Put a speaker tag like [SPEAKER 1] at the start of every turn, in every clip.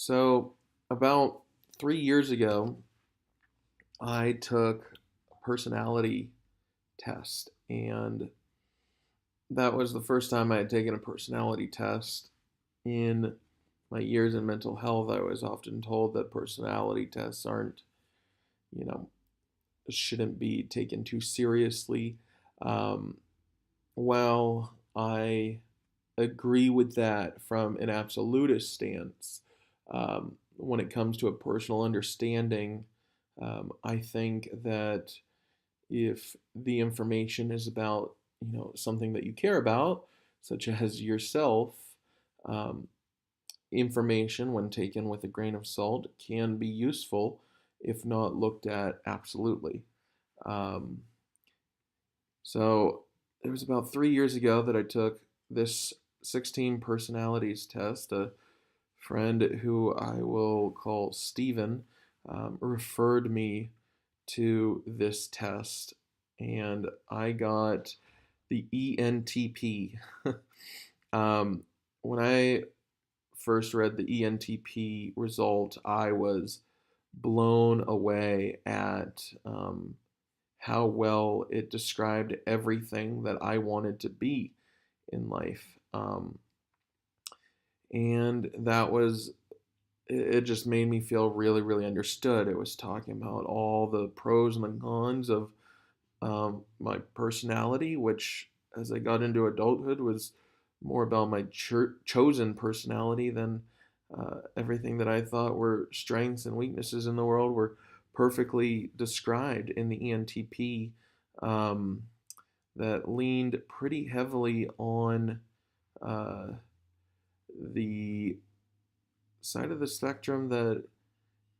[SPEAKER 1] So, about 3 years ago, I took a personality test, and that was the first time I had taken a personality test. In my years in mental health, I was often told that personality tests aren't, you know, shouldn't be taken too seriously. Um, well, I agree with that from an absolutist stance. When it comes to a personal understanding, I think that if the information is about something that you care about, such as yourself, um, information when taken with a grain of salt can be useful if not looked at absolutely. Um, so it was about 3 years ago that I took this 16 personalities test. A friend who I will call Steven referred me to this test, and I got the ENTP. um, when I first read the ENTP result, I was blown away at how well it described everything that I wanted to be in life. And that was it just made me feel really, really understood. It was talking about all the pros and the cons of my personality, which as I got into adulthood was more about my chosen personality than everything that I thought were strengths and weaknesses in the world were perfectly described in the ENTP, um, that leaned pretty heavily on uh, the side of the spectrum that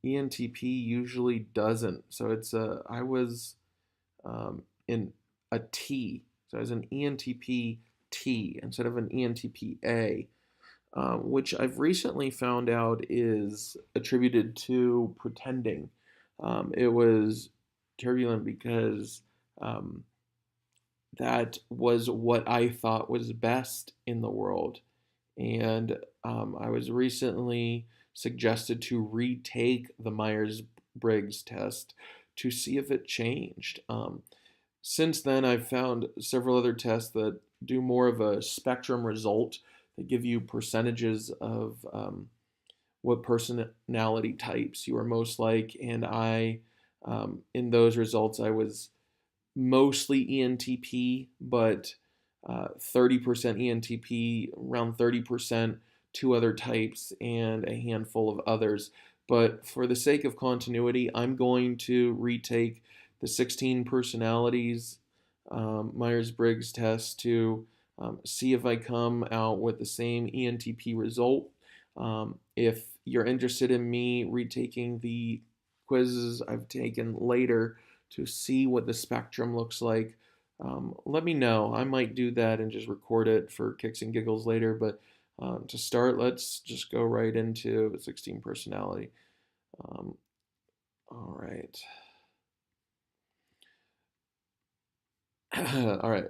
[SPEAKER 1] ENTP usually doesn't. So I was in a T. So I was an ENTP T instead of an ENTP A, which I've recently found out is attributed to pretending. It was turbulent because um, that was what I thought was best in the world. And I was recently suggested to retake the Myers Briggs test to see if it changed. Since then, I've found several other tests that do more of a spectrum result. They give you percentages of what personality types you are most like. And in those results, I was mostly ENTP, but 30% ENTP, around 30% two other types, and a handful of others. But for the sake of continuity, I'm going to retake the 16 personalities Myers Briggs test to see if I come out with the same ENTP result. If you're interested in me retaking the quizzes I've taken later to see what the spectrum looks like, let me know. I might do that and just record it for kicks and giggles later. But to start, let's just go right into 16 personality. Um, all right. All right.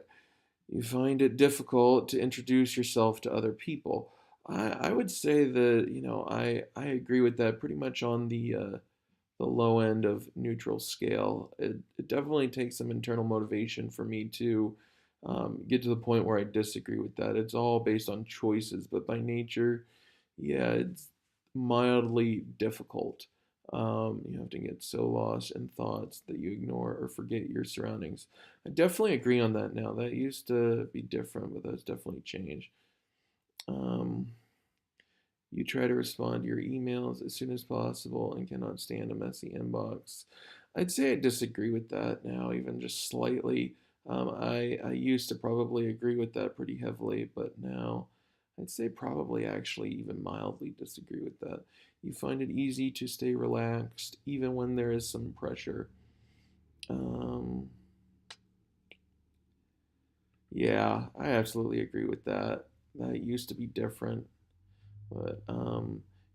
[SPEAKER 1] You find it difficult to introduce yourself to other people. I would say that, I agree with that pretty much on the low end of neutral scale. It definitely takes some internal motivation for me to get to the point where I disagree with that. It's all based on choices, but by nature, yeah, it's mildly difficult. You have to get so lost in thoughts that you ignore or forget your surroundings. I definitely agree on that now. That used to be different, but that's definitely changed. Um, you try to respond to your emails as soon as possible and cannot stand a messy inbox. I'd say I disagree with that now, even just slightly. I used to probably agree with that pretty heavily, but now I'd say probably actually even mildly disagree with that. You find it easy to stay relaxed even when there is some pressure. Um, yeah, I absolutely agree with that. That used to be different. But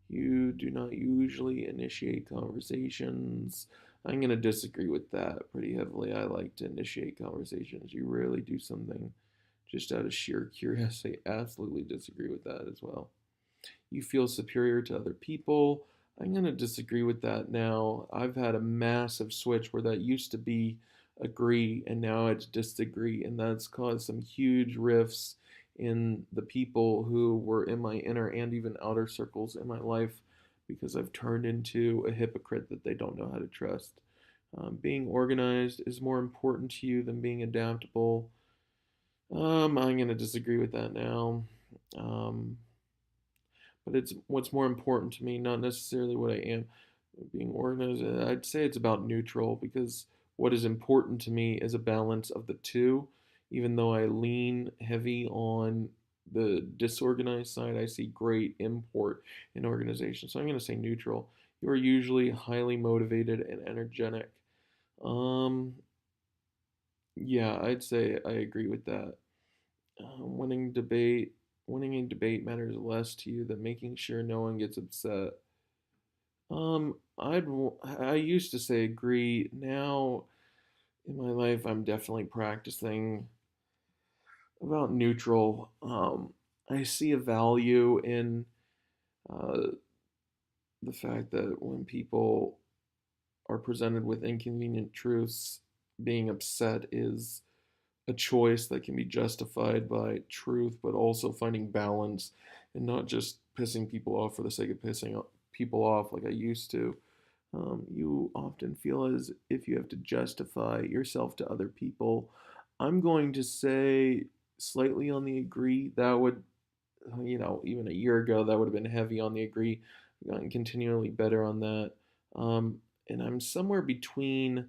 [SPEAKER 1] you do not usually initiate conversations. I'm going to disagree with that pretty heavily. I like to initiate conversations. You rarely do something just out of sheer curiosity. Absolutely disagree with that as well. you feel superior to other people. I'm going to disagree with that now. I've had a massive switch where that used to be agree and now it's disagree, and that's caused some huge rifts in the people who were in my inner and even outer circles in my life because I've turned into a hypocrite that they don't know how to trust. Being organized is more important to you than being adaptable. I'm going to disagree with that now. Um, but it's what's more important to me, not necessarily what I am. Being organized, I'd say it's about neutral because what is important to me is a balance of the two. Even though I lean heavy on the disorganized side, I see great import in organization. So I'm going to say neutral. You are usually highly motivated and energetic. Um, yeah, I'd say I agree with that. Winning debate, winning a debate matters less to you than making sure no one gets upset. I used to say agree. Now in my life, I'm definitely practicing about neutral. I see a value in uh, the fact that when people are presented with inconvenient truths, being upset is a choice that can be justified by truth, but also finding balance and not just pissing people off for the sake of pissing people off like I used to. You often feel as if you have to justify yourself to other people. I'm going to say slightly on the agree. That would, even a year ago, that would have been heavy on the agree. I've gotten continually better on that. Um, and I'm somewhere between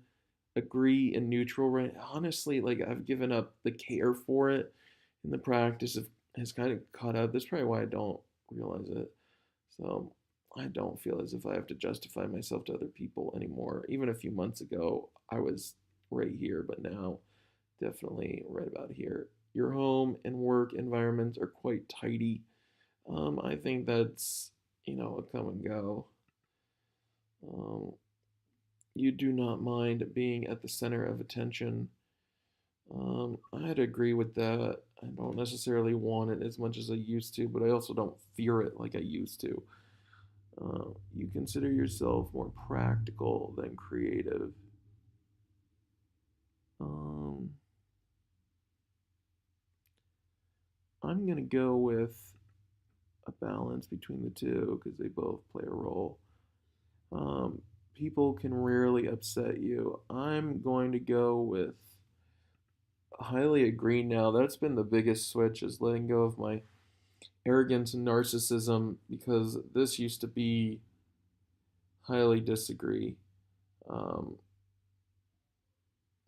[SPEAKER 1] agree and neutral right honestly. Like I've given up the care for it, and the practice of has kind of caught up. That's probably why I don't realize it. So I don't feel as if I have to justify myself to other people anymore. Even a few months ago I was right here, but now definitely right about here. Your home and work environments are quite tidy. I think that's a come and go. um, you do not mind being at the center of attention. I'd agree with that. I don't necessarily want it as much as I used to, but I also don't fear it like I used to. You consider yourself more practical than creative. Um, I'm going to go with a balance between the two because they both play a role. Um, People can rarely upset you. I'm going to go with highly agree now. That's been the biggest switch is letting go of my arrogance and narcissism because this used to be highly disagree. Um,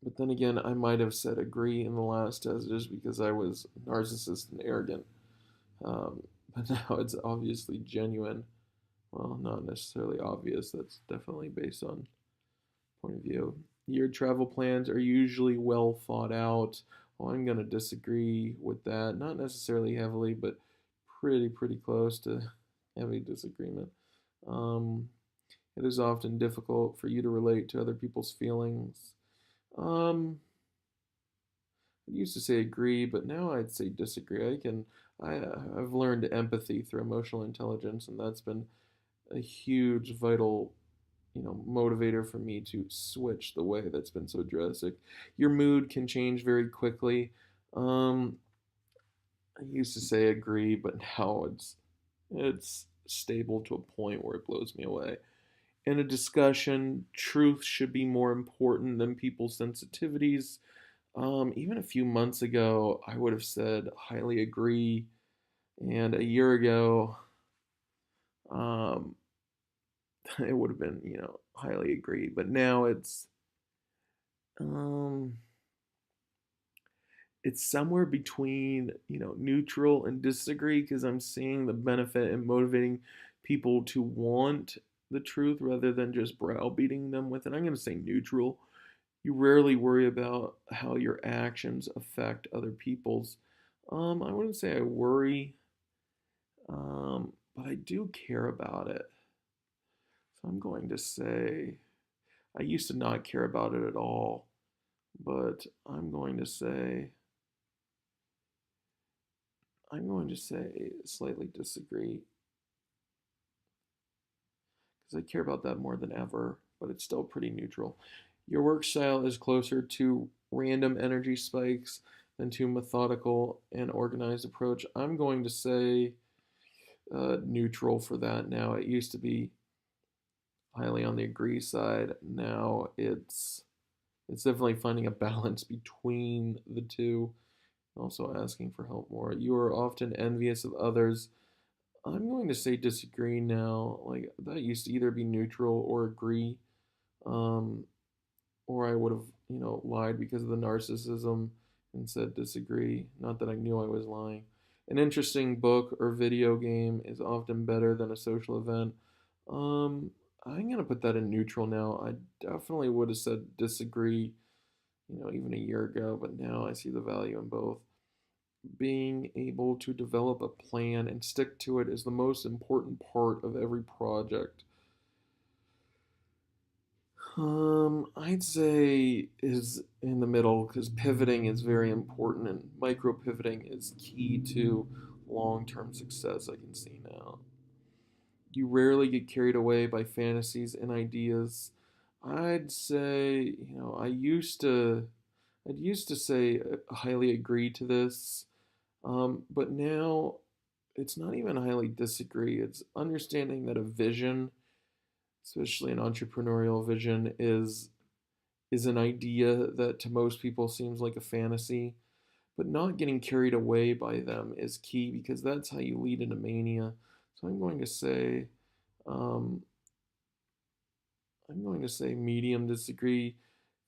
[SPEAKER 1] but then again, I might have said agree in the last test just because I was narcissist and arrogant. But now it's obviously genuine. Well, not necessarily obvious. That's definitely based on point of view. Your travel plans are usually well thought out. Well, I'm going to disagree with that. Not necessarily heavily, but pretty close to heavy disagreement. Um, it is often difficult for you to relate to other people's feelings. Um, I used to say agree, but now I'd say disagree. I've learned empathy through emotional intelligence, and that's been a huge vital motivator for me to switch the way that's been so drastic. Your mood can change very quickly. um I used to say agree, but now it's stable to a point where it blows me away. In a discussion, truth should be more important than people's sensitivities. Even a few months ago I would have said highly agree, and a year ago um it would have been highly agree, but now um it's somewhere between neutral and disagree because I'm seeing the benefit in motivating people to want the truth rather than just browbeating them with it. I'm going to say neutral. You rarely worry about how your actions affect other people's. I wouldn't say I worry, but I do care about it. So I'm going to say I used to not care about it at all, but I'm going to say slightly disagree. because I care about that more than ever, but it's still pretty neutral. Your work style is closer to random energy spikes than to methodical and organized approach. I'm going to say neutral for that now. It used to be highly on the agree side. Now it's definitely finding a balance between the two. Also asking for help more. You are often envious of others. I'm going to say disagree now. Like that used to either be neutral or agree. Um, or I would have, lied because of the narcissism and said disagree. Not that I knew I was lying. An interesting book or video game is often better than a social event. Um, I'm gonna put that in neutral now. I definitely would have said disagree, even a year ago, but now I see the value in both. Being able to develop a plan and stick to it is the most important part of every project. I'd say is in the middle because pivoting is very important and micro pivoting is key to long term success. I can see now. You rarely get carried away by fantasies and ideas. I'd say, I'd used to say highly agree to this, but now it's not even highly disagree. It's understanding that a vision, especially an entrepreneurial vision, is an idea that to most people seems like a fantasy, but not getting carried away by them is key because that's how you lead into mania. So um, I'm going to say medium disagree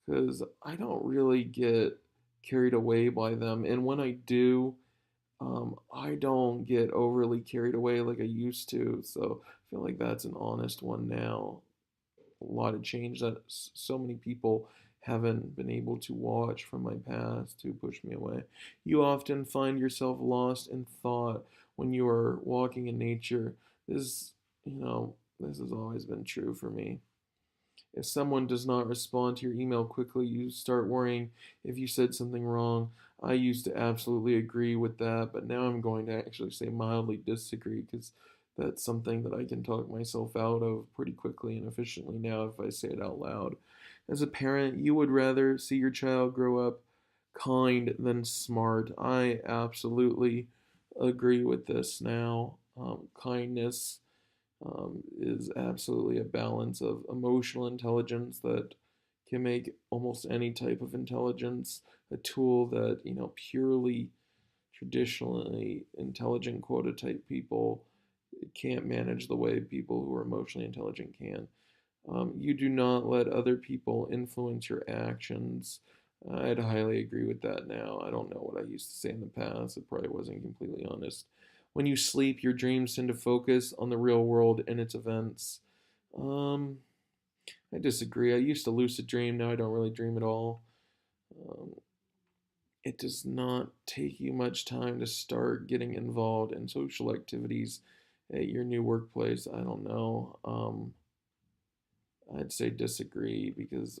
[SPEAKER 1] because I don't really get carried away by them, and when I do, I don't get overly carried away like I used to. So I feel like that's an honest one now. A lot of change that so many people haven't been able to watch from my past to push me away. You often find yourself lost in thought when you are walking in nature. This has always been true for me. If someone does not respond to your email quickly, you start worrying if you said something wrong. I used to absolutely agree with that, but now I'm going to actually say mildly disagree because that's something that I can talk myself out of pretty quickly and efficiently now if I say it out loud. As a parent, you would rather see your child grow up kind than smart. I absolutely agree with this now. Kindness is absolutely a balance of emotional intelligence that can make almost any type of intelligence a tool that purely traditionally intelligent quota type people can't manage the way people who are emotionally intelligent can. You do not let other people influence your actions. I'd highly agree with that now. I don't know what I used to say in the past. It probably wasn't completely honest. When you sleep, your dreams tend to focus on the real world and its events. Um, I disagree. I used to lucid dream. Now I don't really dream at all. Um, it does not take you much time to start getting involved in social activities at your new workplace. I don't know. I'd say disagree because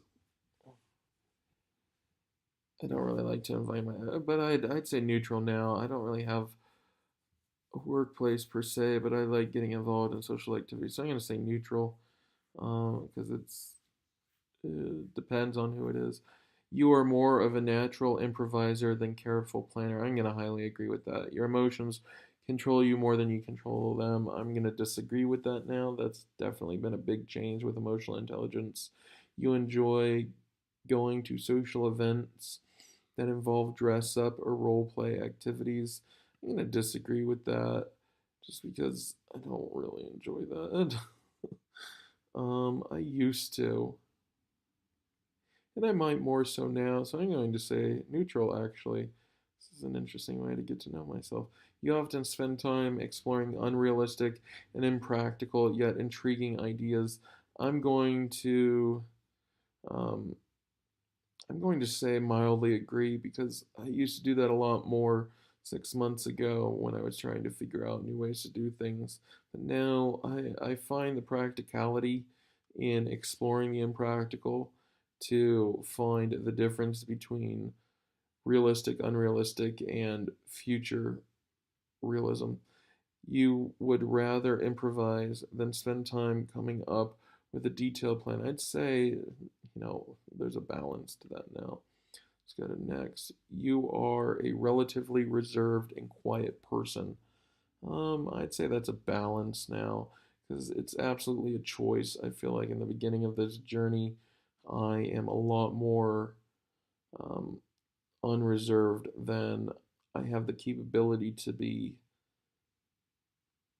[SPEAKER 1] I don't really like to invite but I'd say neutral now. I don't really have a workplace per se, but I like getting involved in social activities. So I'm gonna say neutral, because it depends on who it is. You are more of a natural improviser than careful planner. I'm gonna highly agree with that. Your emotions control you more than you control them. I'm gonna disagree with that now. That's definitely been a big change with emotional intelligence. You enjoy going to social events that involve dress up or role play activities. I'm going to disagree with that just because I don't really enjoy that. I used to, and I might more so now, so I'm going to say neutral actually. This is an interesting way to get to know myself. You often spend time exploring unrealistic and impractical yet intriguing ideas. I'm going to um, I'm going to say mildly agree because I used to do that a lot more 6 months ago when I was trying to figure out new ways to do things. But now I find the practicality in exploring the impractical to find the difference between realistic, unrealistic, and future realism. You would rather improvise than spend time coming up with a detailed plan. I'd say, there's a balance to that now. Let's go to next. You are a relatively reserved and quiet person. I'd say that's a balance now because it's absolutely a choice. I feel like in the beginning of this journey, I am a lot more um, unreserved than I have the capability to be.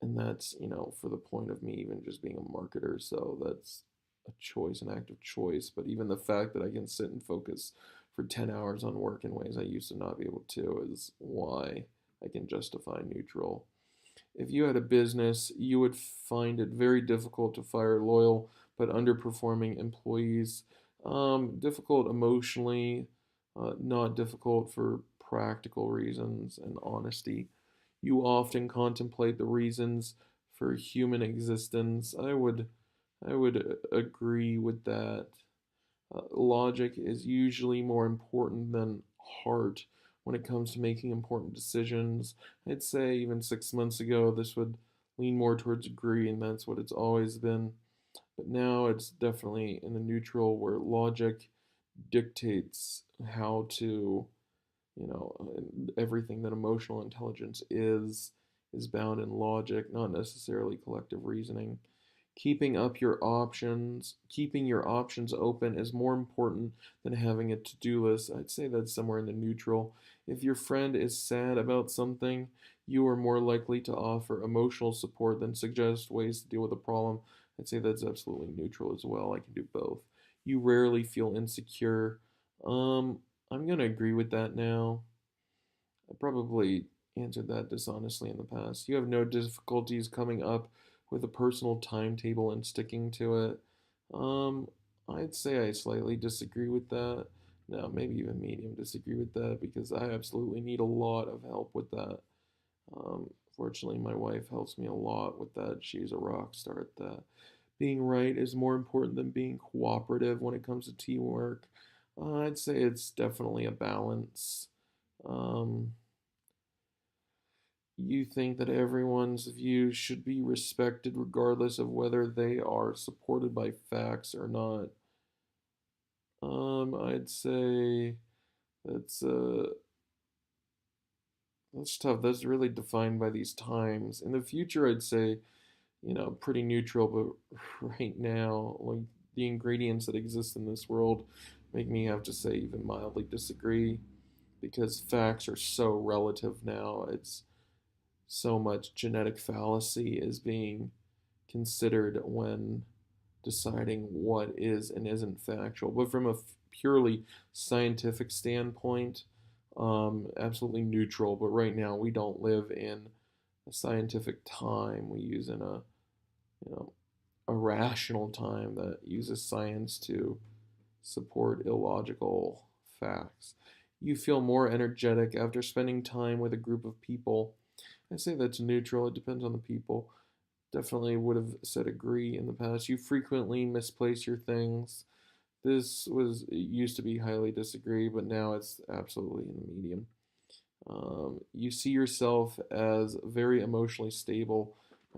[SPEAKER 1] And that's, for the point of me even just being a marketer. So that's a choice, an active choice. But even the fact that I can sit and focus for 10 hours on work in ways I used to not be able to is why I can justify neutral. If you had a business, you would find it very difficult to fire loyal but underperforming employees. Difficult emotionally, not difficult for practical reasons and honesty. You often contemplate the reasons for human existence. I would agree with that. Logic is usually more important than heart when it comes to making important decisions. I'd say even 6 months ago, this would lean more towards agree, and that's what it's always been. But now it's definitely in the neutral where logic dictates how to, everything that emotional intelligence is bound in logic, not necessarily collective reasoning. Keeping your options open is more important than having a to-do list. I'd say that's somewhere in the neutral. If your friend is sad about something, you are more likely to offer emotional support than suggest ways to deal with a problem. I'd say that's absolutely neutral as well. I can do both. You rarely feel insecure. I'm gonna agree with that now. I probably answered that dishonestly in the past. You have no difficulties coming up with a personal timetable and sticking to it. Um, I'd say I slightly disagree with that. No, maybe even medium disagree with that because I absolutely need a lot of help with that. Fortunately, my wife helps me a lot with that. She's a rock star at that. Being right is more important than being cooperative when it comes to teamwork. I'd say it's definitely a balance. Um, you think that everyone's views should be respected regardless of whether they are supported by facts or not. I'd say that's that's tough. That's really defined by these times. In the future, I'd say, pretty neutral, but right now, like the ingredients that exist in this world make me have to say even mildly disagree because facts are so relative now. It's so much genetic fallacy is being considered when deciding what is and isn't factual. But from a purely scientific standpoint, absolutely neutral. But right now, we don't live in a scientific time. We use in you know a rational time that uses science to support illogical facts. You feel more energetic after spending time with a group of people. I say that's neutral. It depends on the people. Definitely would have said agree in the past. You frequently misplace your things. This was it used to be highly disagree, but now it's absolutely in the medium. You see yourself as very emotionally stable.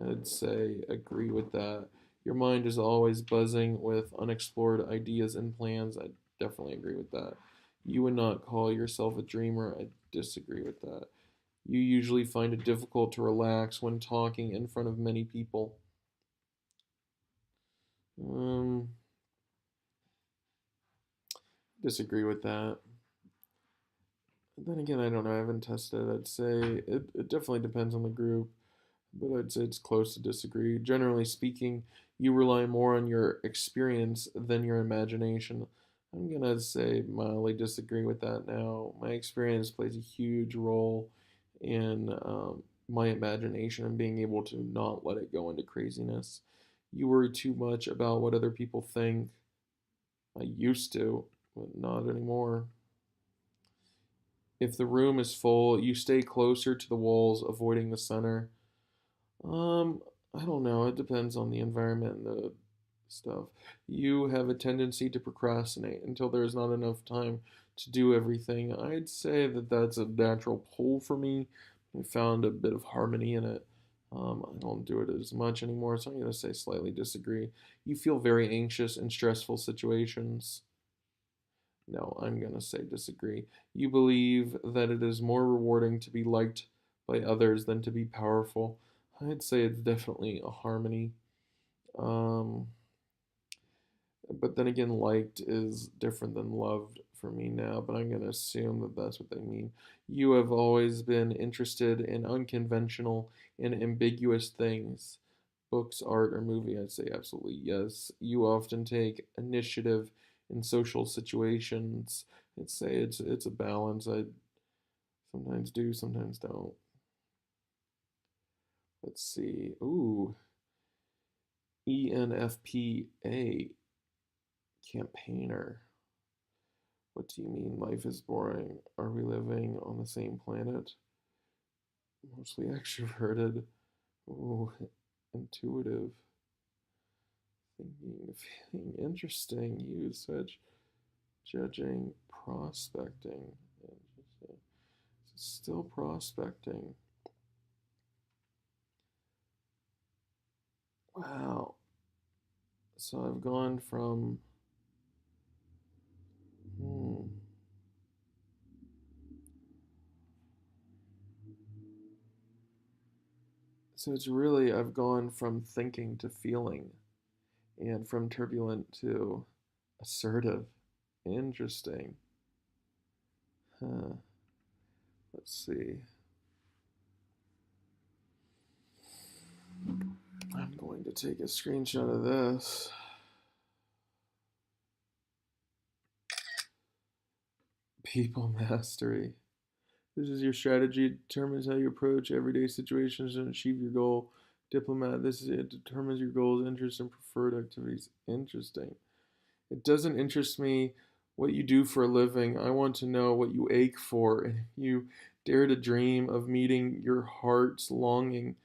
[SPEAKER 1] I'd say agree with that. Your mind is always buzzing with unexplored ideas and plans. I definitely agree with that. You would not call yourself a dreamer. I disagree with that. You usually find it difficult to relax when talking in front of many people. Um, Disagree with that. Then again, I don't know. I haven't tested. I'd say it definitely depends on the group, but I'd say it's close to disagree. Generally speaking, you rely more on your experience than your imagination. I'm gonna say mildly disagree with that now. My experience plays a huge role in my imagination and being able to not let it go into craziness. You worry too much about what other people think. I used to, but not anymore. If the room is full, you stay closer to the walls, avoiding the center. Um, I don't know. It depends on the environment and the stuff. You have a tendency to procrastinate until there is not enough time to do everything. I'd say that that's a natural pull for me. I found a bit of harmony in it. I don't do it as much anymore, so I'm going to say slightly disagree. You feel very anxious in stressful situations. No, I'm going to say disagree. You believe that it is more rewarding to be liked by others than to be powerful. I'd say it's definitely a harmony. Um, but then again, liked is different than loved for me now, but I'm going to assume that that's what they mean. You have always been interested in unconventional and ambiguous things. Books, art, or movie, I'd say absolutely yes. You often take initiative in social situations. I'd say it's a balance. I sometimes do, sometimes don't. Let's see. Ooh, ENFP-A, campaigner. What do you mean life is boring? Are we living on the same planet? Mostly extroverted. Ooh, intuitive. Thinking, feeling interesting. Usage, judging, prospecting. Interesting. Still prospecting. Wow. So I've gone from, hmm. So it's really, I've gone from thinking to feeling and from turbulent to assertive. Interesting. Huh. Let's see. I'm going to take a screenshot of this. People mastery. This is your strategy. It determines how you approach everyday situations and achieve your goal. Diplomat. This is it. Determines your goals, interests, and preferred activities. Interesting. It doesn't interest me what you do for a living. I want to know what you ache for. And if you dare to dream of meeting your heart's longing,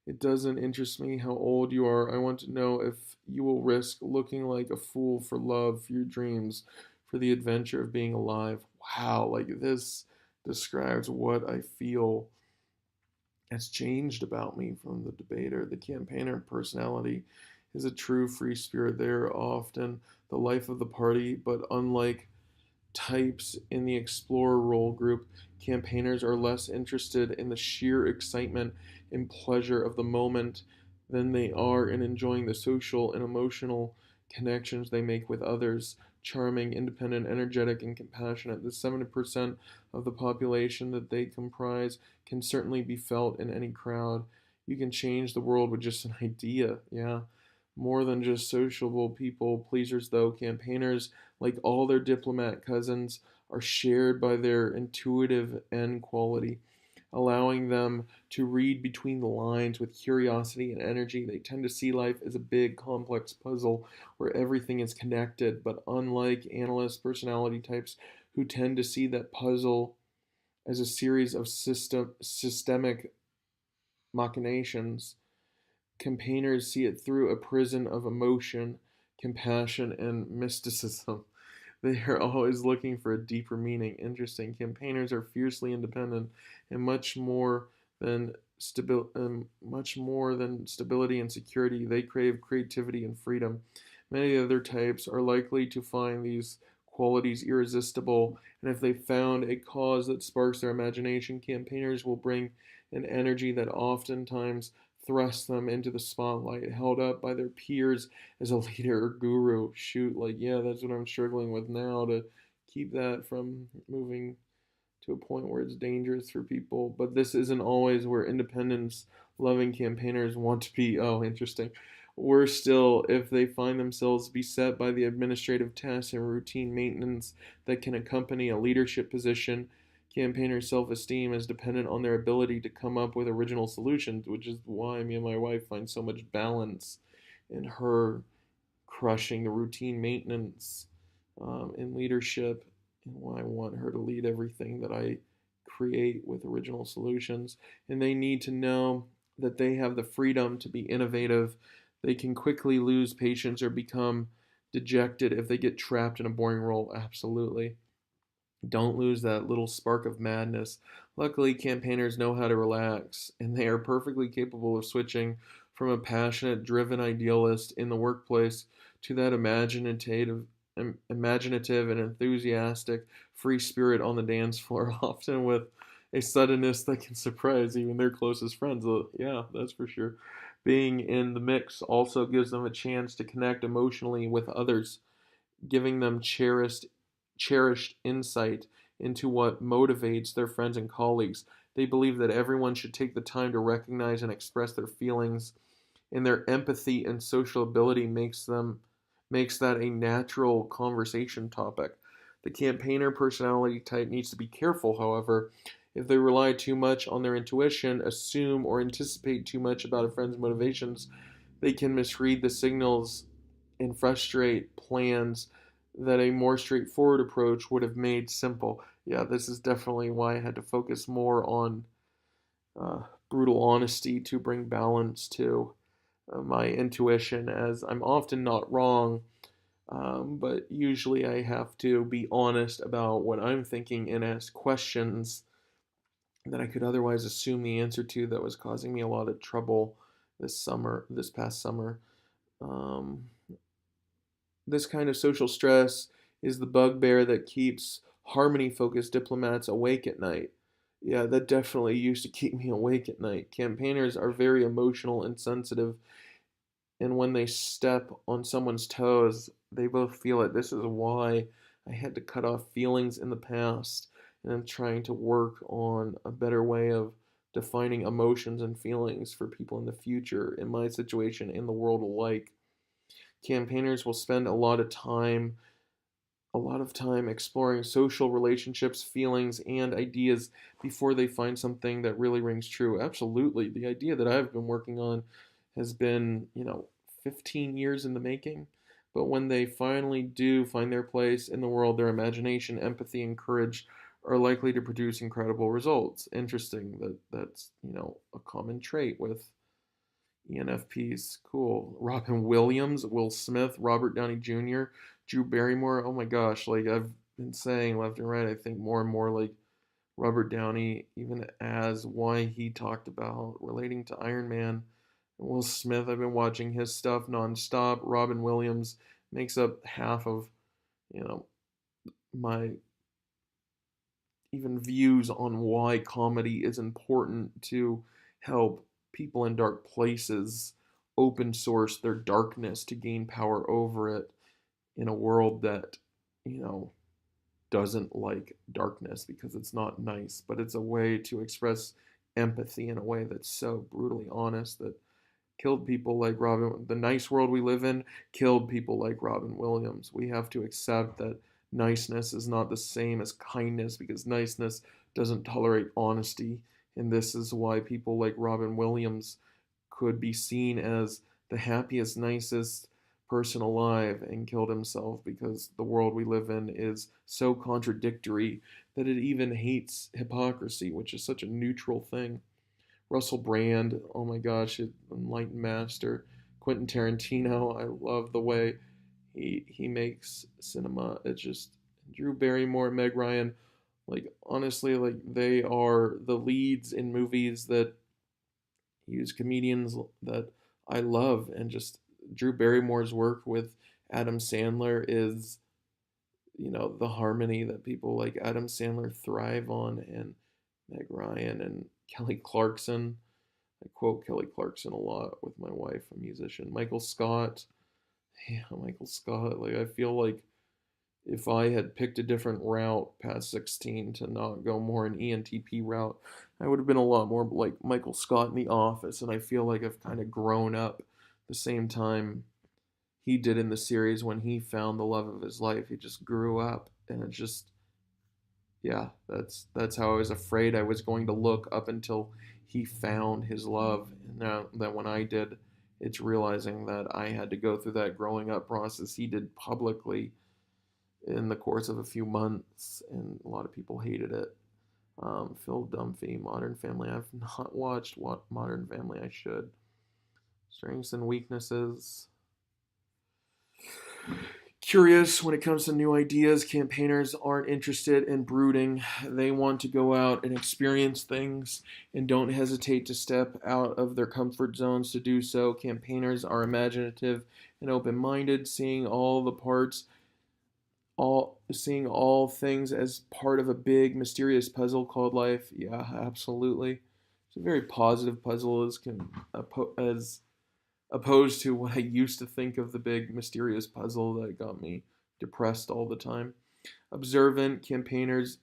[SPEAKER 1] it doesn't interest me how old you are. I want to know if you will risk looking like a fool for love, for your dreams, for the adventure of being alive. Wow, like this describes what I feel has changed about me from the debater. The campaigner personality is a true free spirit. They are often the life of the party, but unlike types in the explorer role group, campaigners are less interested in the sheer excitement and pleasure of the moment than they are in enjoying the social and emotional connections they make with others. Charming, independent, energetic, and compassionate. The 70% of the population that they comprise can certainly be felt in any crowd. You can change the world with just an idea, yeah. More than just sociable people pleasers, though, campaigners, like all their diplomat cousins, are shared by their intuitive N quality, allowing them to read between the lines with curiosity and energy. They tend to see life as a big, complex puzzle where everything is connected, but unlike analyst personality types who tend to see that puzzle as a series of systemic machinations, campaigners see it through a prison of emotion, compassion, and mysticism. They are always looking for a deeper meaning. Interesting. Campaigners are fiercely independent and much more than stability and security. They crave creativity and freedom. Many other types are likely to find these qualities irresistible, and if they found a cause that sparks their imagination, campaigners will bring an energy that oftentimes thrusts them into the spotlight, held up by their peers as a leader or guru. Shoot, like, yeah, that's what I'm struggling with now, to keep that from moving to a point where it's dangerous for people. But this isn't always where independence loving campaigners want to be. Oh, interesting. Worse still, if they find themselves beset by the administrative tasks and routine maintenance that can accompany a leadership position, campaigners' self esteem is dependent on their ability to come up with original solutions, which is why me and my wife find so much balance in her crushing the routine maintenance in leadership, and why I want her to lead everything that I create with original solutions. And they need to know that they have the freedom to be innovative. They can quickly lose patience or become dejected if they get trapped in a boring role. Absolutely. Don't lose that little spark of madness. Luckily, campaigners know how to relax, and they are perfectly capable of switching from a passionate, driven idealist in the workplace to that imaginative and enthusiastic free spirit on the dance floor, often with a suddenness that can surprise even their closest friends. Yeah, that's for sure. Being in the mix also gives them a chance to connect emotionally with others, giving them cherished insight into what motivates their friends and colleagues. They believe that everyone should take the time to recognize and express their feelings, and their empathy and social ability makes that a natural conversation topic. The campaigner personality type needs to be careful, however. If they rely too much on their intuition, assume or anticipate too much about a friend's motivations, they can misread the signals and frustrate plans that a more straightforward approach would have made simple. Yeah, this is definitely why I had to focus more on uh, brutal honesty to bring balance to my intuition, as I'm often not wrong, but usually I have to be honest about what I'm thinking and ask questions that I could otherwise assume the answer to, that was causing me a lot of trouble this past summer. Um, this kind of social stress is the bugbear that keeps harmony focused diplomats awake at night. Yeah, that definitely used to keep me awake at night. Campaigners are very emotional and sensitive, and when they step on someone's toes, they both feel it. This is why I had to cut off feelings in the past, and I'm trying to work on a better way of defining emotions and feelings for people in the future, in my situation, in the world alike. Campaigners will spend a lot of time exploring social relationships, feelings, and ideas before they find something that really rings true. Absolutely. The idea that I've been working on has been, 15 years in the making. But when they finally do find their place in the world, their imagination, empathy, and courage are likely to produce incredible results. Interesting that that's, a common trait with ENFPs. Cool. Robin Williams, Will Smith, Robert Downey Jr., Drew Barrymore. Oh my gosh, like I've been saying left and right, I think more and more like Robert Downey, even as why he talked about relating to Iron Man. Will Smith, I've been watching his stuff nonstop. Robin Williams makes up half of, you know, my even views on why comedy is important to help people in dark places open source their darkness to gain power over it in a world that, you know, doesn't like darkness because it's not nice, but it's a way to express empathy in a way that's so brutally honest that killed people like Robin. The nice world we live in killed people like Robin Williams. We have to accept that niceness is not the same as kindness because niceness doesn't tolerate honesty. And this is why people like Robin Williams could be seen as the happiest, nicest person alive and killed himself because the world we live in is so contradictory that it even hates hypocrisy, which is such a neutral thing. Russell Brand, oh my gosh, enlightened master. Quentin Tarantino, I love the way he makes cinema. It's just Drew Barrymore, Meg Ryan, like honestly, like they are the leads in movies that use comedians that I love, and just Drew Barrymore's work with Adam Sandler is, the harmony that people like Adam Sandler thrive on, and Meg Ryan and Kelly Clarkson. I quote Kelly Clarkson a lot with my wife, a musician. Michael Scott. Yeah, Michael Scott. Like, I feel like if I had picked a different route past 16 to not go more an ENTP route, I would have been a lot more like Michael Scott in The Office. And I feel like I've kind of grown up the same time he did in the series when he found the love of his life. He just grew up, and it just, yeah, that's how I was afraid I was going to look up until he found his love. And now that when I did, it's realizing that I had to go through that growing up process he did publicly in the course of a few months, and a lot of people hated it. Phil Dunphy, Modern Family. I've not watched Modern Family. I should. Strengths and weaknesses. curious when it comes to new ideas. Campaigners aren't interested in brooding. They want to go out and experience things and don't hesitate to step out of their comfort zones to do so. Campaigners are imaginative and open-minded, seeing all things as part of a big mysterious puzzle called life. Yeah, absolutely. It's a very positive puzzle as opposed to what I used to think of the big mysterious puzzle that got me depressed all the time. Observant campaigners,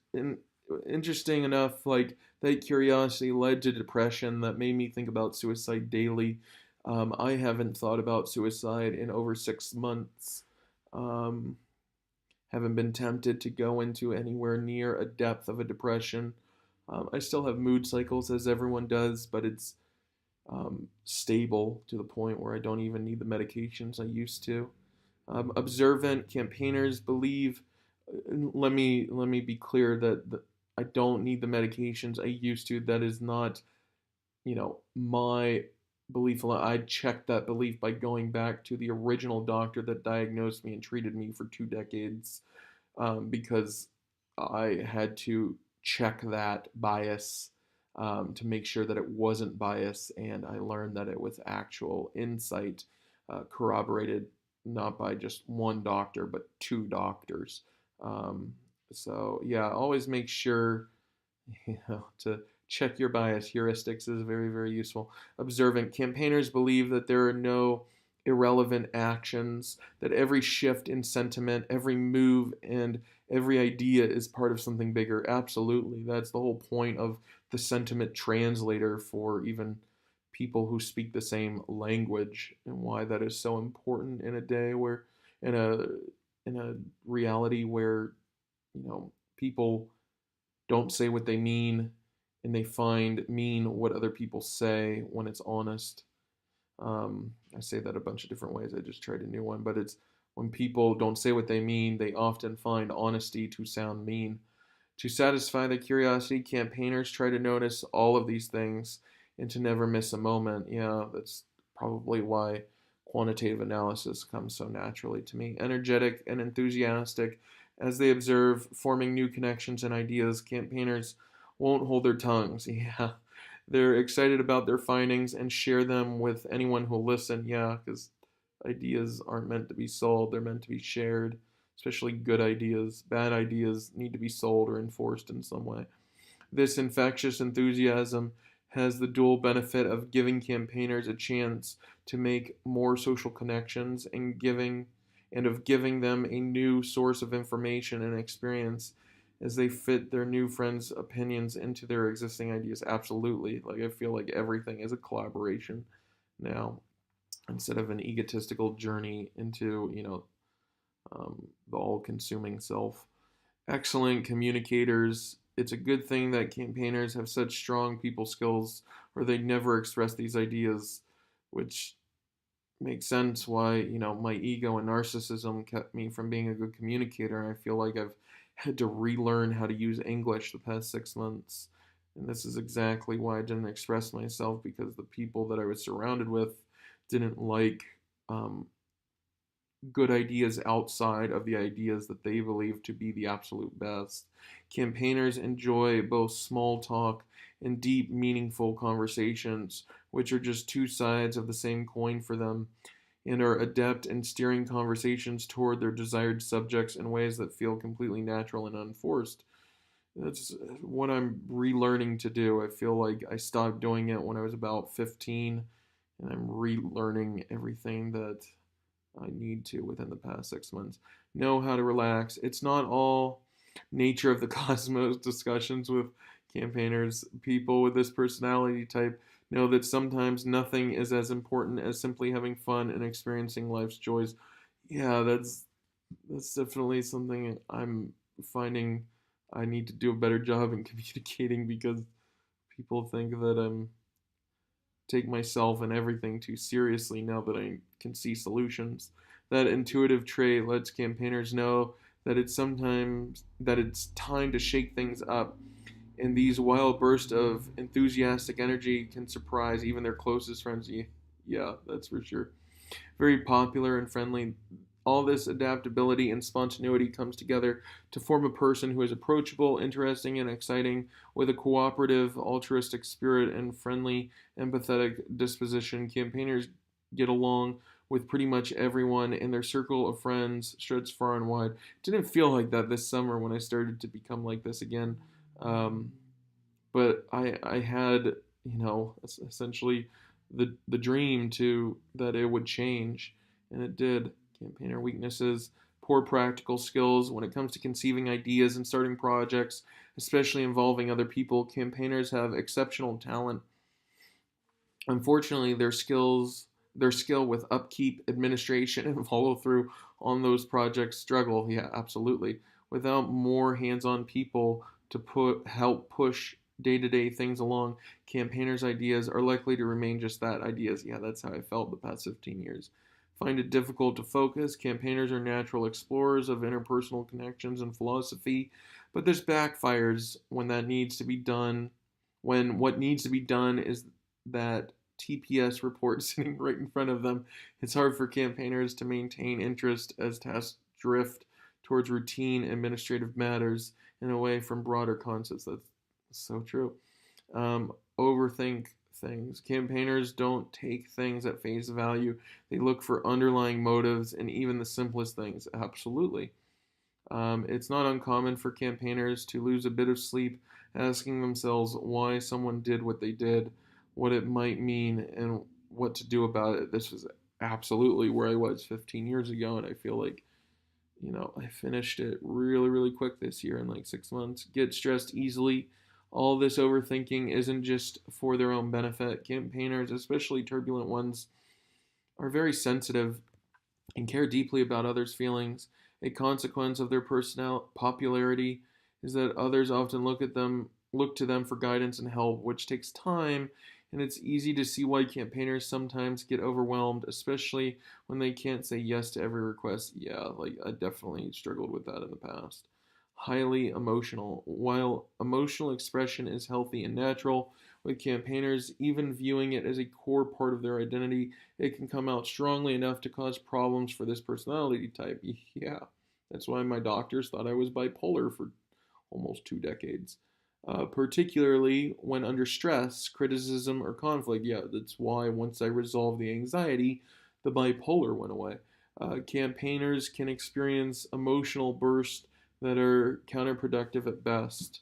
[SPEAKER 1] interesting enough, like that curiosity led to depression that made me think about suicide daily. I haven't thought about suicide in over 6 months. Um, haven't been tempted to go into anywhere near a depth of a depression. I still have mood cycles as everyone does, but it's stable to the point where I don't even need the medications I used to. Observant campaigners believe. Let me be clear that I don't need the medications I used to. That is not, my belief. I checked that belief by going back to the original doctor that diagnosed me and treated me for 2 decades, because I had to check that bias, to make sure that it wasn't bias, and I learned that it was actual insight, corroborated not by just one doctor but 2 doctors. Um, so yeah, always make sure to check your bias heuristics is very, very useful. Observant campaigners believe that there are no irrelevant actions, that every shift in sentiment, every move, and every idea is part of something bigger. Absolutely. That's the whole point of the sentiment translator for even people who speak the same language, and why that is so important in a day where, in a in a reality where, people don't say what they mean, and they mean what other people say when it's honest. I say that a bunch of different ways. I just tried a new one, but it's when people don't say what they mean, they often find honesty to sound mean. To satisfy the curiosity, campaigners try to notice all of these things and to never miss a moment. Yeah, that's probably why quantitative analysis comes so naturally to me. Energetic and enthusiastic as they observe, forming new connections and ideas, campaigners won't hold their tongues. Yeah, they're excited about their findings and share them with anyone who'll listen. Yeah, because ideas aren't meant to be sold, they're meant to be shared, especially good ideas. Bad ideas need to be sold or enforced in some way. This infectious enthusiasm has the dual benefit of giving campaigners a chance to make more social connections and of giving them a new source of information and experience as they fit their new friends' opinions into their existing ideas. Absolutely. Like, I feel like everything is a collaboration now, instead of an egotistical journey into, the all consuming self. Excellent communicators. It's a good thing that campaigners have such strong people skills, or they never express these ideas, which makes sense why, my ego and narcissism kept me from being a good communicator. I feel like I've had to relearn how to use English the past 6 months. And this is exactly why I didn't express myself, because the people that I was surrounded with didn't like, good ideas outside of the ideas that they believe to be the absolute best. Campaigners enjoy both small talk and deep, meaningful conversations, which are just 2 sides of the same coin for them, and are adept in steering conversations toward their desired subjects in ways that feel completely natural and unforced. That's what I'm relearning to do. I feel like I stopped doing it when I was about 15, and I'm relearning everything that I need to within the past 6 months. Know how to relax. It's not all nature of the cosmos discussions with campaigners. People with this personality type know that sometimes nothing is as important as simply having fun and experiencing life's joys. Yeah, that's definitely something I'm finding I need to do a better job in communicating, because people think that I'm take myself and everything too seriously now that I can see solutions. That intuitive trait lets campaigners know that it's time to shake things up. And these wild bursts of enthusiastic energy can surprise even their closest friends. Yeah, that's for sure. Very popular and friendly. All this adaptability and spontaneity comes together to form a person who is approachable, interesting, and exciting, with a cooperative, altruistic spirit and friendly, empathetic disposition. Campaigners get along with pretty much everyone, and their circle of friends stretches far and wide. Didn't feel like that this summer when I started to become like this again. Um, but I had, essentially the dream to that it would change, and it did. Campaigner weaknesses: poor practical skills when it comes to conceiving ideas and starting projects, especially involving other people. Campaigners have exceptional talent. Unfortunately, their skill with upkeep, administration, and follow through on those projects struggle. Yeah, absolutely. Without more hands-on people to help push day-to-day things along, campaigners' ideas are likely to remain just that, ideas. Yeah, that's how I felt the past 15 years. Find it difficult to focus. Campaigners are natural explorers of interpersonal connections and philosophy, but this backfires when that needs to be done. When what needs to be done is that TPS report sitting right in front of them. It's hard for campaigners to maintain interest as tasks drift towards routine administrative matters and away from broader concepts. That's so true. Overthink things. Campaigners don't take things at face value. They look for underlying motives in even the simplest things. Absolutely. It's not uncommon for campaigners to lose a bit of sleep asking themselves why someone did what they did, what it might mean, and what to do about it. This was absolutely where I was 15 years ago, and I feel like, I finished it really, really quick this year in like 6 months. Get stressed easily. All this overthinking isn't just for their own benefit. Campaigners, especially turbulent ones, are very sensitive and care deeply about others' feelings. A consequence of their popularity is that others often look to them for guidance and help, which takes time, and it's easy to see why campaigners sometimes get overwhelmed, especially when they can't say yes to every request. Yeah, like I definitely struggled with that in the past. Highly emotional. While emotional expression is healthy and natural, with campaigners even viewing it as a core part of their identity, it can come out strongly enough to cause problems for this personality type. Yeah, that's why my doctors thought I was bipolar for almost 2 decades. Particularly when under stress, criticism, or conflict. Yeah, that's why once I resolved the anxiety, the bipolar went away. Campaigners can experience emotional bursts that are counterproductive at best.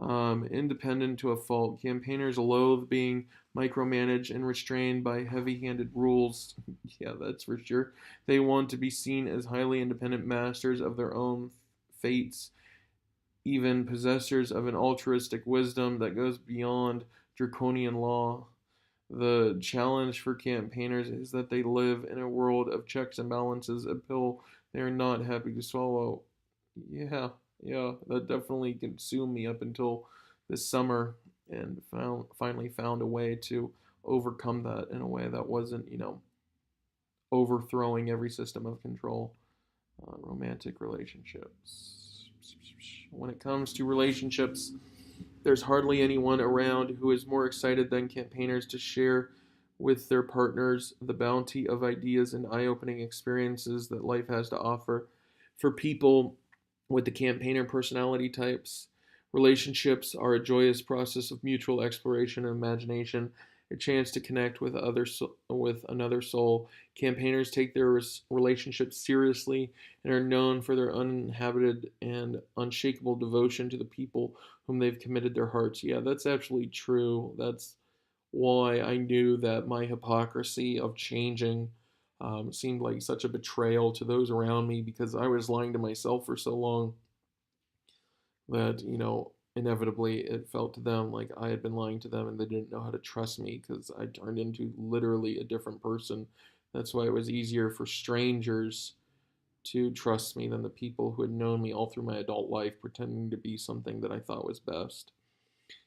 [SPEAKER 1] Independent to a fault, campaigners loathe being micromanaged and restrained by heavy handed rules. Yeah, that's for sure. They want to be seen as highly independent masters of their own fates, even possessors of an altruistic wisdom that goes beyond draconian law. The challenge for campaigners is that they live in a world of checks and balances, a pill they are not happy to swallow. Yeah, yeah, that definitely consumed me up until this summer, and finally found a way to overcome that in a way that wasn't, overthrowing every system of control. Romantic relationships. When it comes to relationships, there's hardly anyone around who is more excited than campaigners to share with their partners the bounty of ideas and eye opening experiences that life has to offer. For people with the campaigner personality types, relationships are a joyous process of mutual exploration and imagination, a chance to connect with another soul. Campaigners take their relationships seriously and are known for their uninhabited and unshakable devotion to the people whom they've committed their hearts. Yeah, that's absolutely true. That's why I knew that my hypocrisy of changing seemed like such a betrayal to those around me, because I was lying to myself for so long that, inevitably it felt to them like I had been lying to them and they didn't know how to trust me because I turned into literally a different person. That's why it was easier for strangers to trust me than the people who had known me all through my adult life, pretending to be something that I thought was best.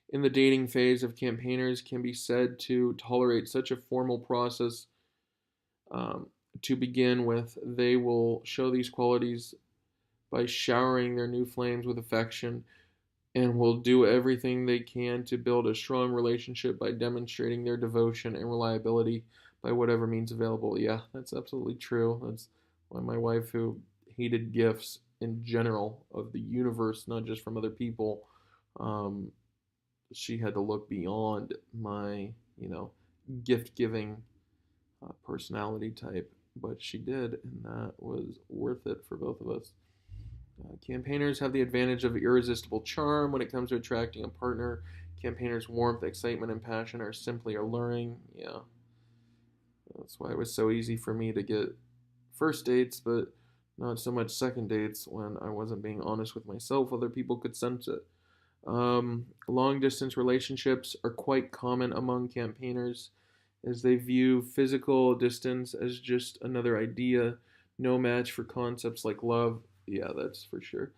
[SPEAKER 1] In the dating phase of campaigners can be said to tolerate such a formal process. um, to begin with, they will show these qualities by showering their new flames with affection, and will do everything they can to build a strong relationship by demonstrating their devotion and reliability by whatever means available. Yeah, that's absolutely true. That's my wife, who hated gifts in general of the universe, not just from other people, um, she had to look beyond my, gift giving personality type, but she did, and that was worth it for both of us. Campaigners have the advantage of irresistible charm when it comes to attracting a partner. Campaigners' warmth, excitement, and passion are simply alluring. Yeah, that's why it was so easy for me to get first dates, but not so much second dates when I wasn't being honest with myself. Other people could sense it. Long distance relationships are quite common among campaigners as they view physical distance as just another idea, no match for concepts like love. Yeah, that's for sure.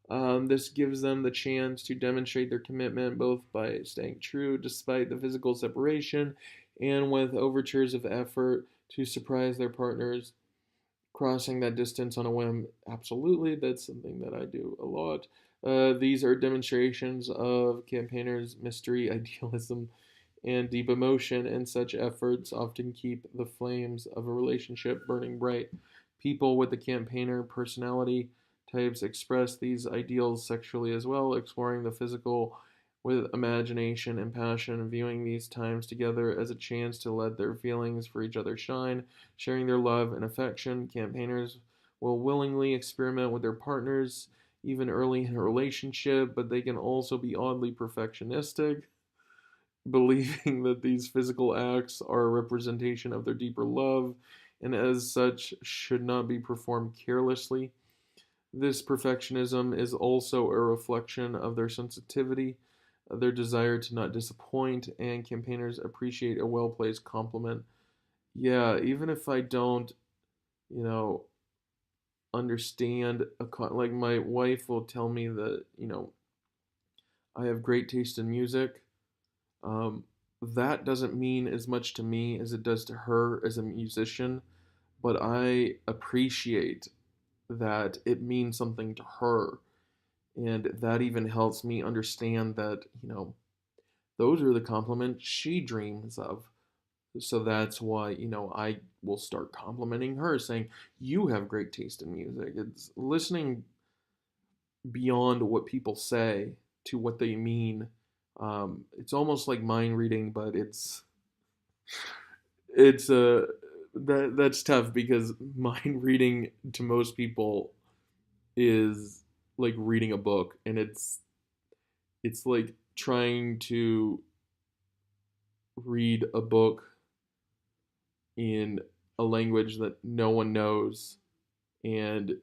[SPEAKER 1] This gives them the chance to demonstrate their commitment both by staying true despite the physical separation and with overtures of effort to surprise their partners. Crossing that distance on a whim, absolutely, that's something that I do a lot. These are demonstrations of campaigners' mystery, idealism, and deep emotion, and such efforts often keep the flames of a relationship burning bright. People with the campaigner personality types express these ideals sexually as well, exploring the physical with imagination and passion, viewing these times together as a chance to let their feelings for each other shine, sharing their love and affection. Campaigners will willingly experiment with their partners even early in a relationship, but they can also be oddly perfectionistic, believing that these physical acts are a representation of their deeper love and as such should not be performed carelessly. This perfectionism is also a reflection of their sensitivity, their desire to not disappoint, and campaigners appreciate a well placed compliment. Yeah, even if I don't, you know, understand like my wife will tell me that, I have great taste in music. Um, that doesn't mean as much to me as it does to her as a musician, but I appreciate that it means something to her. And that even helps me understand that, those are the compliments she dreams of. So that's why, I will start complimenting her, saying, "You have great taste in music." It's listening beyond what people say to what they mean. It's almost like mind reading, but it's that's tough because mind reading to most people is like reading a book, and it's like trying to read a book in a language that no one knows, and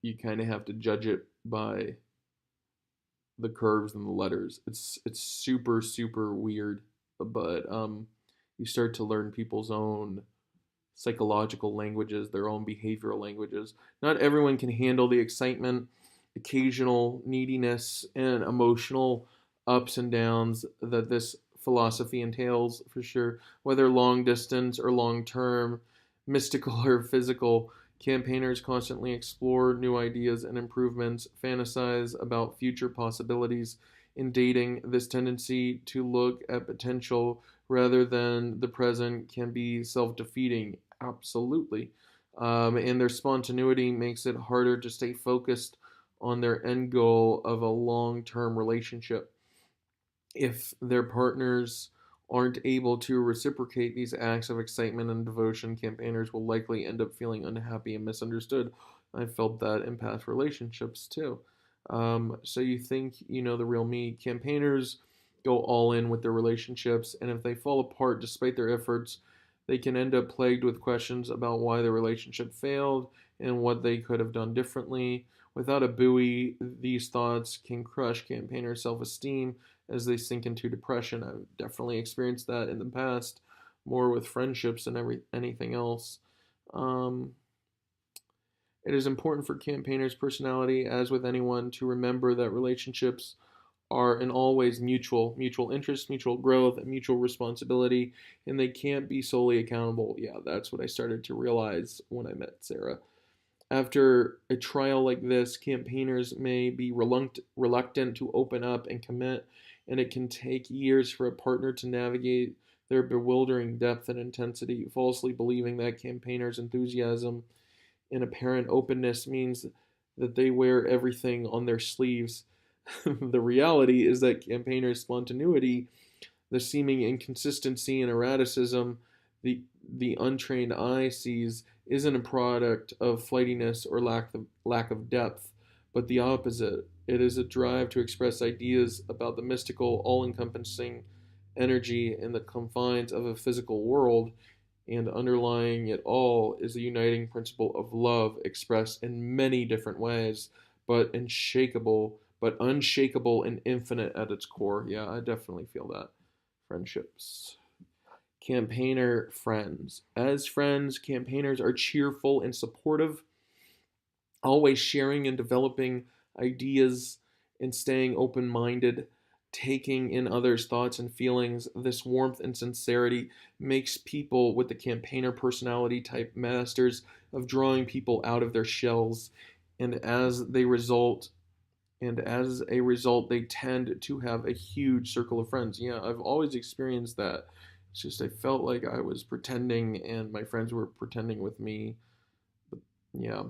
[SPEAKER 1] you kind of have to judge it by the curves and the letters. It's super super weird, but you start to learn people's own psychological languages, their own behavioral languages. Not everyone can handle the excitement, occasional neediness, and emotional ups and downs that this philosophy entails, for sure. Whether long distance or long term, mystical or physical, campaigners constantly explore new ideas and improvements, fantasize about future possibilities. In dating, this tendency to look at potential rather than the present can be self defeating. Absolutely. And their spontaneity makes it harder to stay focused on their end goal of a long term relationship. If their partners aren't able to reciprocate these acts of excitement and devotion, campaigners will likely end up feeling unhappy and misunderstood. I felt that in past relationships too. So you think you know the real me. Campaigners go all in with their relationships, and if they fall apart despite their efforts, they can end up plagued with questions about why the relationship failed and what they could have done differently. Without a buoy, these thoughts can crush campaigners' self esteem as they sink into depression. I've definitely experienced that in the past, more with friendships than anything else. Um, it is important for campaigners' personality, as with anyone, to remember that relationships are in all ways mutual interest, mutual growth, and mutual responsibility, and they can't be solely accountable. Yeah, that's what I started to realize when I met Sarah. After a trial like this, campaigners may be reluctant to open up and commit, and it can take years for a partner to navigate their bewildering depth and intensity, falsely believing that campaigners' enthusiasm An apparent openness means that they wear everything on their sleeves. The reality is that campaigners' spontaneity, the seeming inconsistency and erraticism the the untrained eye sees isn't a product of flightiness or lack of depth, but the opposite. It is a drive to express ideas about the mystical, all-encompassing energy in the confines of a physical world, and underlying it all is the uniting principle of love expressed in many different ways, but unshakable and infinite at its core. Yeah, I definitely feel that. Friendships. Campaigner friends. As friends, campaigners are cheerful and supportive, always sharing and developing ideas and staying open minded, taking in others' thoughts and feelings. This warmth and sincerity makes people with the campaigner personality type masters of drawing people out of their shells. And as a result, they tend to have a huge circle of friends. Yeah, I've always experienced that. It's just I felt like I was pretending and my friends were pretending with me. But yeah,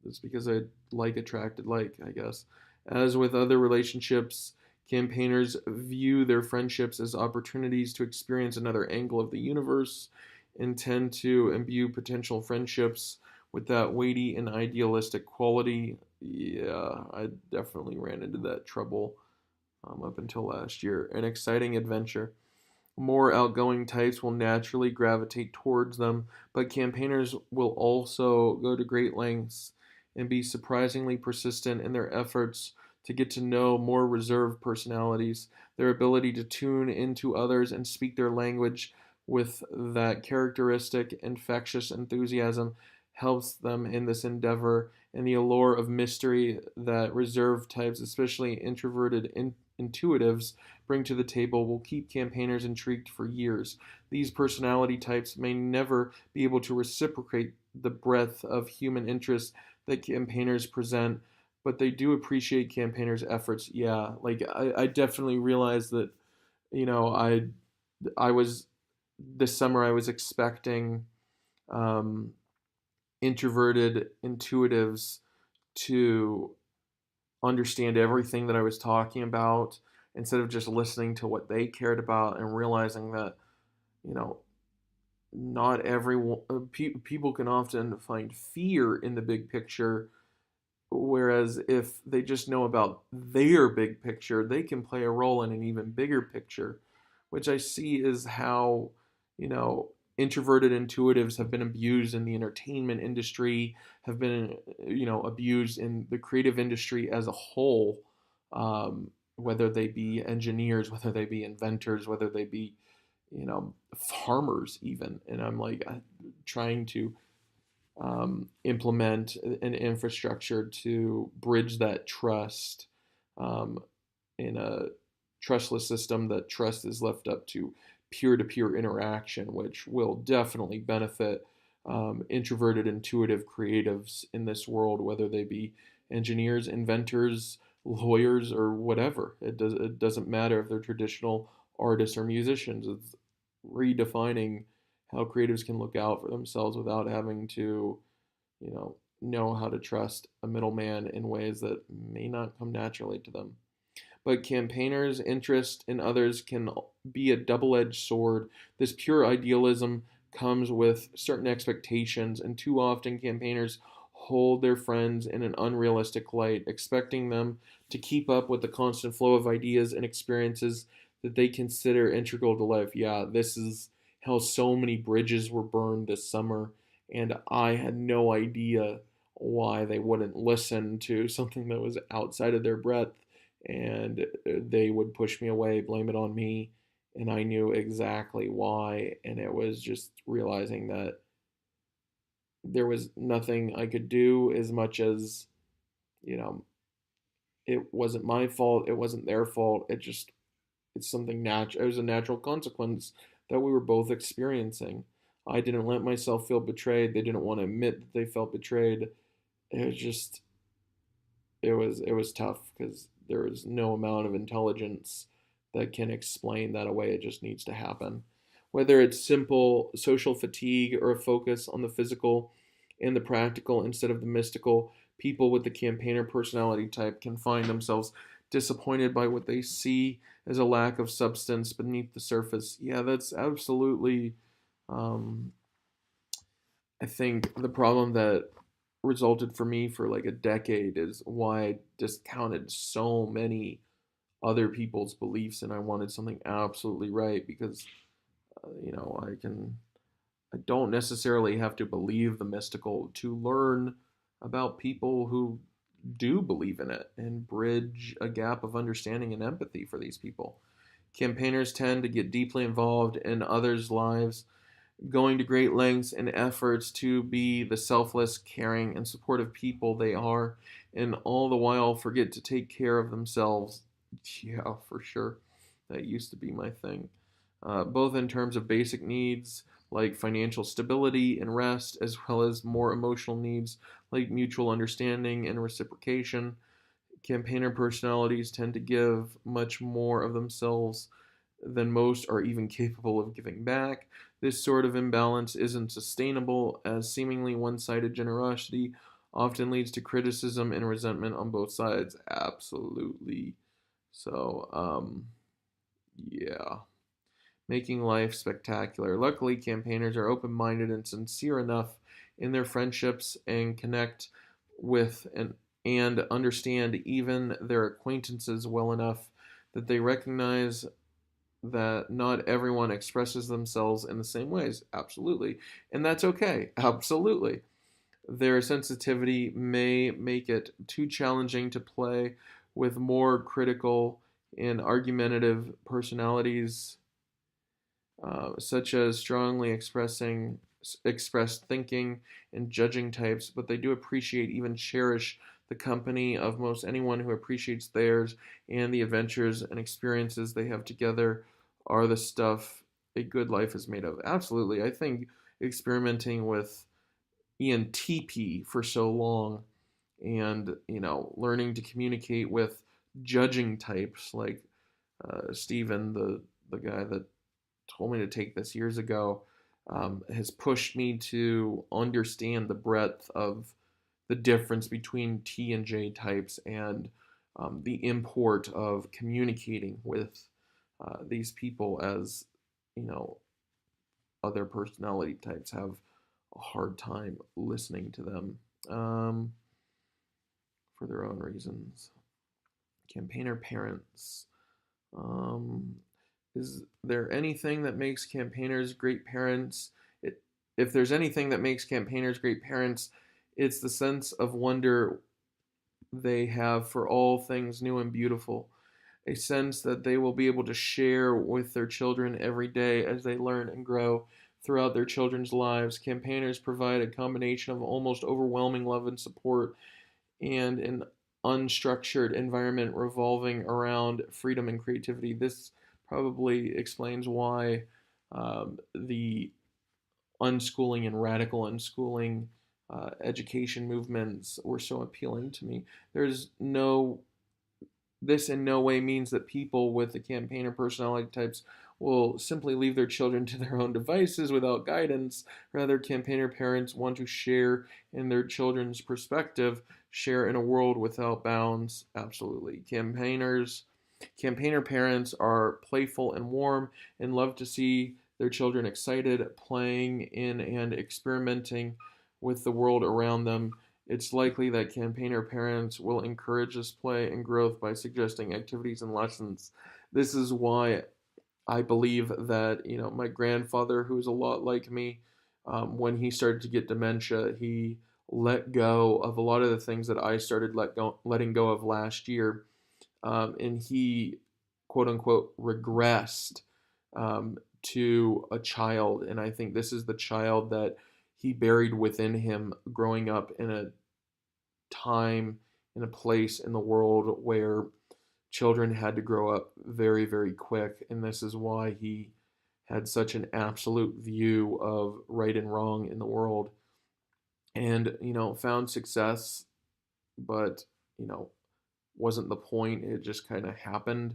[SPEAKER 1] it's because I like attracted like, I guess. As with other relationships, campaigners view their friendships as opportunities to experience another angle of the universe and tend to imbue potential friendships with that weighty and idealistic quality. Yeah, I definitely ran into that trouble up until last year. An exciting adventure. More outgoing types will naturally gravitate towards them, but campaigners will also go to great lengths and be surprisingly persistent in their efforts to get to know more reserved personalities. Their ability to tune into others and speak their language with that characteristic infectious enthusiasm helps them in this endeavor, and the allure of mystery that reserved types, especially introverted intuitives, bring to the table will keep campaigners intrigued for years. These personality types may never be able to reciprocate the breadth of human interest that campaigners present, but they do appreciate campaigners' efforts. Yeah, like I definitely realized that, you know, I was this summer I was expecting um, introverted intuitives to understand everything that I was talking about instead of just listening to what they cared about and realizing that, you know, not everyone, people can often find fear in the big picture, whereas if they just know about their big picture, they can play a role in an even bigger picture, which I see is how, you know, introverted intuitives have been abused in the entertainment industry, have been, abused in the creative industry as a whole, whether they be engineers, whether they be inventors, whether they be, farmers even. And I'm like trying to implement an infrastructure to bridge that trust um, in a trustless system. That trust is left up to peer-to-peer interaction, which will definitely benefit introverted, intuitive creatives in this world, whether they be engineers, inventors, lawyers, or whatever. It doesn't matter if they're traditional artists or musicians. It's redefining how creatives can look out for themselves without having to, know how to trust a middleman in ways that may not come naturally to them. But campaigners' interest in others can be a double edged sword. This pure idealism comes with certain expectations, and too often campaigners hold their friends in an unrealistic light, expecting them to keep up with the constant flow of ideas and experiences that they consider integral to life. Yeah, this is how so many bridges were burned this summer, and I had no idea why they wouldn't listen to something that was outside of their breadth, and they would push me away, blame it on me, and I knew exactly why. And it was just realizing that there was nothing I could do, as much as, you know, it wasn't my fault, it wasn't their fault. It's something natural. It was a natural consequence that we were both experiencing. I didn't let myself feel betrayed. They didn't want to admit that they felt betrayed. It was just it was tough because there is no amount of intelligence that can explain that away. It just needs to happen. Whether it's simple social fatigue or a focus on the physical, and the practical instead of the mystical. People with the campaigner personality type can find themselves disappointed by what they see as a lack of substance beneath the surface. Yeah, that's absolutely, um, I think, the problem that resulted for me for like a decade is why I discounted so many other people's beliefs and I wanted something absolutely right because, I don't necessarily have to believe the mystical to learn about people who do believe in it and bridge a gap of understanding and empathy for these people. Campaigners tend to get deeply involved in others' lives, going to great lengths and efforts to be the selfless, caring, and supportive people they are, and all the while forget to take care of themselves. Yeah, for sure. That used to be my thing. Both in terms of basic needs like financial stability and rest, as well as more emotional needs like mutual understanding and reciprocation. Campaigner personalities tend to give much more of themselves than most are even capable of giving back. This sort of imbalance isn't sustainable, as seemingly one sided generosity often leads to criticism and resentment on both sides. Absolutely. So, yeah. Making life spectacular. Luckily, campaigners are open minded and sincere enough in their friendships and connect with and understand even their acquaintances well enough that they recognize that not everyone expresses themselves in the same ways. Absolutely. And that's okay. Absolutely. Their sensitivity may make it too challenging to play with more critical and argumentative personalities, such as strongly expressed thinking and judging types, but they do appreciate, even cherish, the company of most anyone who appreciates theirs, and the adventures and experiences they have together are the stuff a good life is made of. Absolutely. I think experimenting with ENTP for so long and, learning to communicate with judging types like Stephen, the guy that told me to take this years ago, has pushed me to understand the breadth of the difference between T and J types and the import of communicating with these people, as you know other personality types have a hard time listening to them, um, for their own reasons. Campaigner parents. Um, is there anything that makes campaigners great parents? It, if there's anything that makes campaigners great parents, it's the sense of wonder they have for all things new and beautiful, a sense that they will be able to share with their children every day as they learn and grow throughout their children's lives. Campaigners provide a combination of almost overwhelming love and support and an unstructured environment revolving around freedom and creativity. This probably explains why the unschooling and radical unschooling education movements were so appealing to me. There's no This in no way means that people with the campaigner personality types will simply leave their children to their own devices without guidance. Rather, campaigner parents want to share in their children's perspective, share in a world without bounds. Absolutely. Campaigner parents are playful and warm and love to see their children excited, playing in and experimenting with the world around them. It's likely that campaigner parents will encourage this play and growth by suggesting activities and lessons. This is why I believe that, my grandfather, who is a lot like me, when he started to get dementia, he let go of a lot of the things that I started letting go of last year, and he, quote unquote, regressed to a child. And I think this is the child that he buried within him growing up in a time, in a place in the world where children had to grow up very, very quick. And this is why he had such an absolute view of right and wrong in the world, and, found success, but, wasn't the point. It just kind of happened.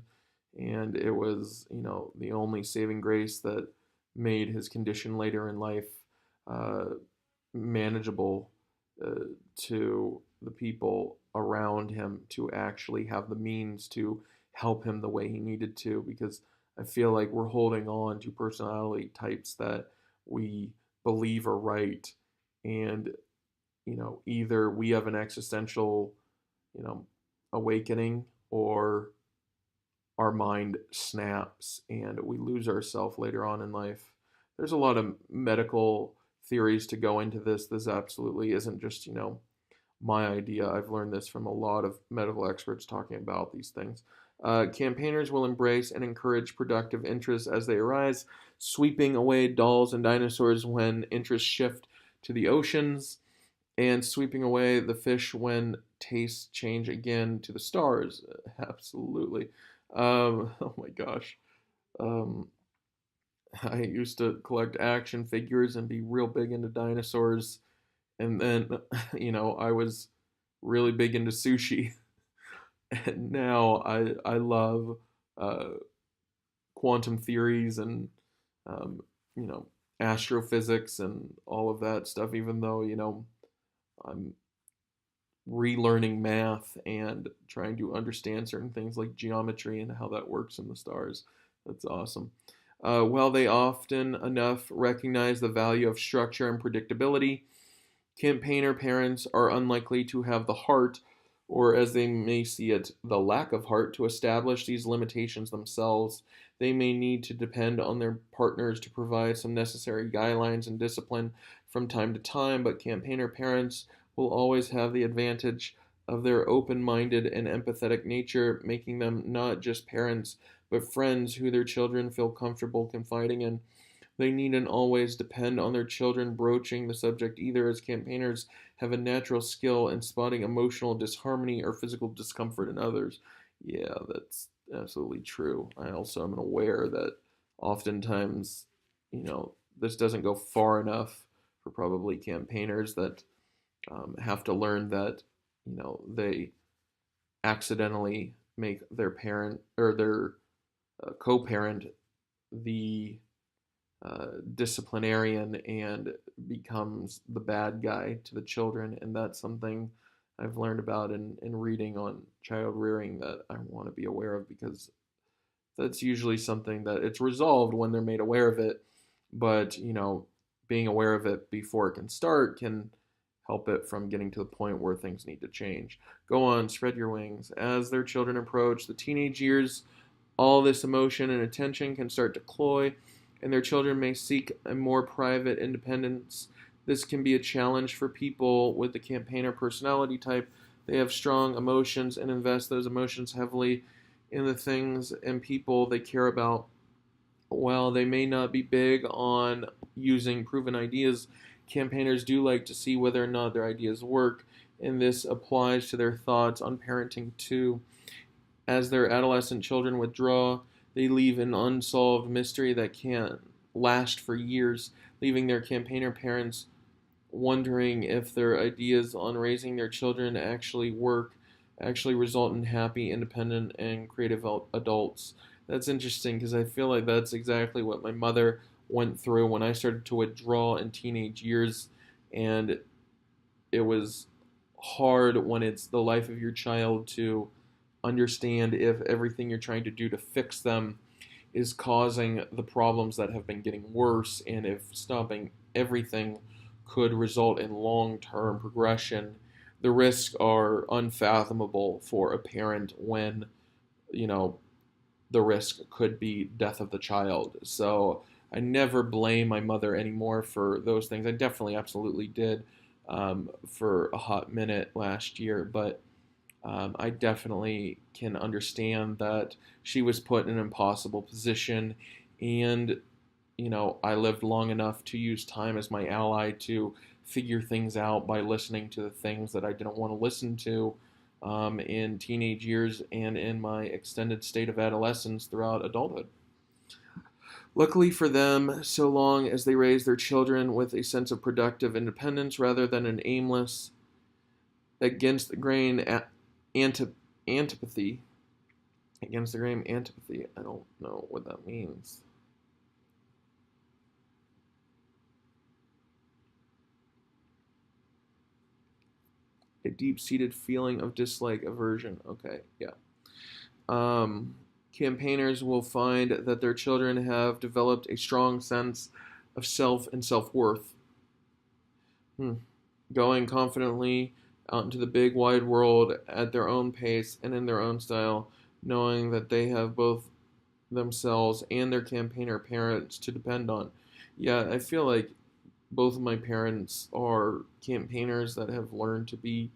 [SPEAKER 1] And it was, the only saving grace that made his condition later in life uh, manageable. to the people around him to actually have the means to help him the way he needed to, because I feel like we're holding on to personality types that we believe are right, and either we have an existential you know awakening, or our mind snaps and we lose ourselves later on in life. There's a lot of medical theories to go into this. This absolutely isn't just, my idea. I've learned this from a lot of medical experts talking about these things. Campaigners will embrace and encourage productive interests as they arise, sweeping away dolls and dinosaurs when interests shift to the oceans, and sweeping away the fish when tastes change again to the stars. Absolutely. Oh my gosh. Um, I used to collect action figures and be real big into dinosaurs. And then, I was really big into sushi. And now I love uh, quantum theories and, um, you know, astrophysics and all of that stuff, even though, I'm relearning math and trying to understand certain things like geometry and how that works in the stars. That's awesome. While they often enough recognize the value of structure and predictability, campaigner parents are unlikely to have the heart, or as they may see it, the lack of heart, to establish these limitations themselves. They may need to depend on their partners to provide some necessary guidelines and discipline from time to time, but campaigner parents will always have the advantage of their open minded and empathetic nature, making them not just parents, but friends who their children feel comfortable confiding in. They needn't always depend on their children broaching the subject either, as campaigners have a natural skill in spotting emotional disharmony or physical discomfort in others. Yeah, that's absolutely true. I also am aware that oftentimes, this doesn't go far enough for probably campaigners that have to learn that, they accidentally make their parent or their co-parent the disciplinarian and becomes the bad guy to the children. And that's something I've learned about in reading on child rearing that I want to be aware of, because that's usually something that it's resolved when they're made aware of it. But, being aware of it before it can start can help it from getting to the point where things need to change. Go on, spread your wings. As their children approach the teenage years, all this emotion and attention can start to cloy, and their children may seek a more private independence. This can be a challenge for people with the campaigner personality type. They have strong emotions and invest those emotions heavily in the things and people they care about. While they may not be big on using proven ideas, campaigners do like to see whether or not their ideas work, and this applies to their thoughts on parenting too. As their adolescent children withdraw, they leave an unsolved mystery that can last for years, leaving their campaigner parents wondering if their ideas on raising their children actually work, actually result in happy, independent, and creative adults. That's interesting, because I feel like that's exactly what my mother went through when I started to withdraw in teenage years. And it was hard when it's the life of your child to understand if everything you're trying to do to fix them is causing the problems that have been getting worse, and if stopping everything could result in long-term progression. The risks are unfathomable for a parent when, you know, the risk could be death of the child. So I never blame my mother anymore for those things. I definitely, absolutely did for a hot minute last year, but I definitely can understand that she was put in an impossible position, and I lived long enough to use time as my ally to figure things out by listening to the things that I didn't want to listen to in teenage years and in my extended state of adolescence throughout adulthood. Luckily for them, so long as they raise their children with a sense of productive independence rather than an aimless, against the grain antipathy. Against the grain antipathy. I don't know what that means. deep-seated feeling of dislike, aversion. Okay, yeah. Campaigners will find that their children have developed a strong sense of self and self-worth. Going confidently out into the big wide world at their own pace and in their own style, knowing that they have both themselves and their campaigner parents to depend on. Yeah, I feel like both of my parents are campaigners that have learned to be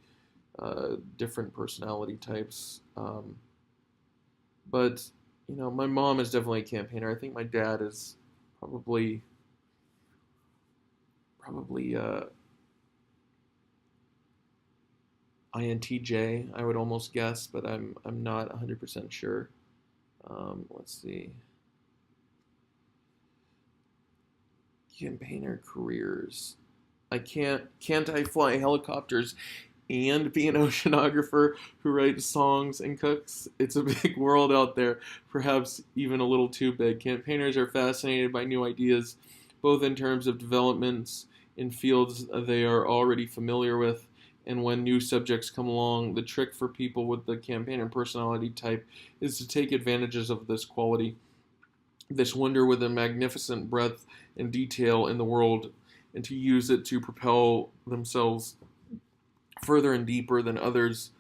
[SPEAKER 1] different personality types. But my mom is definitely a campaigner. I think my dad is probably INTJ. I would almost guess, but I'm not 100% sure. Let's see. Campaigner careers. Can't I fly helicopters and be an oceanographer who writes songs and cooks? It's a big world out there, perhaps even a little too big. Campaigners are fascinated by new ideas, both in terms of developments in fields they are already familiar with, and when new subjects come along. The trick for people with the campaigner personality type is to take advantages of this quality, this wonder with a magnificent breadth and detail in the world, and to use it to propel themselves further and deeper than others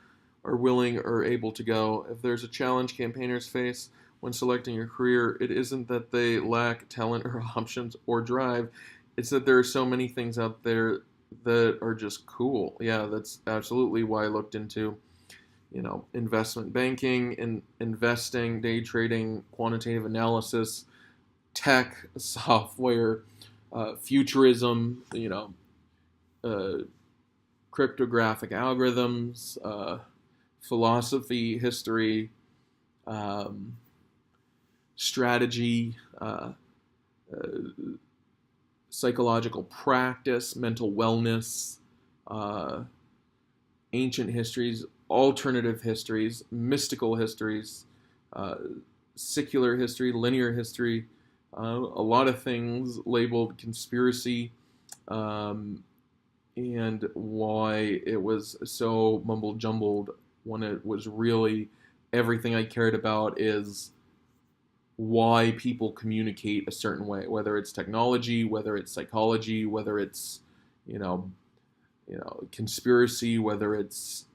[SPEAKER 1] are willing or able to go. If there's a challenge campaigners face when selecting a career, it isn't that they lack talent or options or drive. It's that there are so many things out there that are just cool. Yeah, that's absolutely why I looked into investment banking and investing, day trading, quantitative analysis, tech, software, futurism, cryptographic algorithms, philosophy, history, strategy, psychological practice, mental wellness, ancient histories, alternative histories, mystical histories, secular history, linear history, a lot of things labeled conspiracy, and why it was so mumble jumbled when it was really everything I cared about is why people communicate a certain way, whether it's technology, whether it's psychology, whether it's conspiracy, whether it's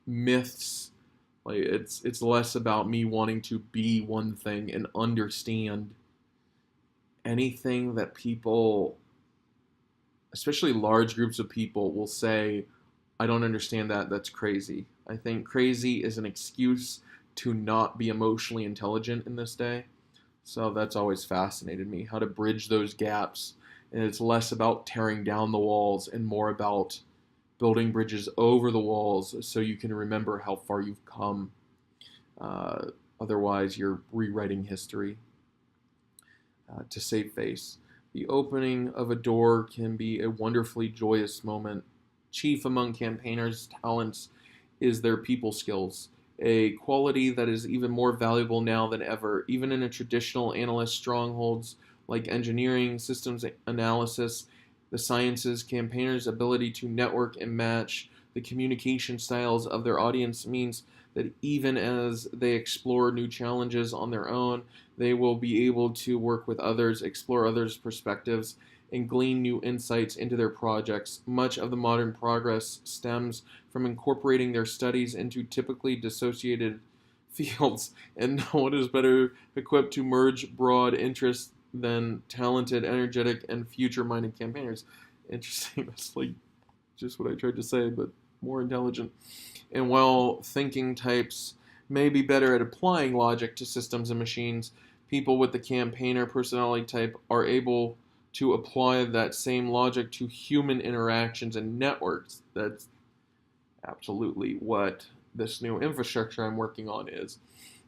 [SPEAKER 1] myths. Like it's less about me wanting to be one thing and understand anything that people, especially large groups of people, will say, I don't understand that, that's crazy. I think crazy is an excuse to not be emotionally intelligent in this day. So that's always fascinated me, how to bridge those gaps. And it's less about tearing down the walls and more about building bridges over the walls so you can remember how far you've come. Otherwise, you're rewriting history to save face. The opening of a door can be a wonderfully joyous moment. Chief among campaigners' talents is their people skills, a quality that is even more valuable now than ever, even in a traditional analyst strongholds like engineering, systems analysis, the sciences. Campaigners' ability to network and match the communication styles of their audience means that even as they explore new challenges on their own, they will be able to work with others, explore others' perspectives, and glean new insights into their projects. Much of the modern progress stems from incorporating their studies into typically dissociated fields, and no one is better equipped to merge broad interests than talented, energetic, and future-minded campaigners. Interesting. That's like just what I tried to say, but more intelligent. And while thinking types may be better at applying logic to systems and machines, people with the campaigner personality type are able to apply that same logic to human interactions and networks. That's absolutely what this new infrastructure I'm working on is.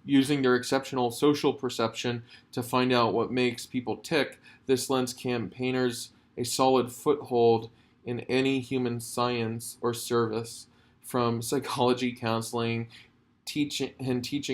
[SPEAKER 1] Using their exceptional social perception to find out what makes people tick, this lends campaigners a solid foothold in any human science or service, from psychology, counseling, teaching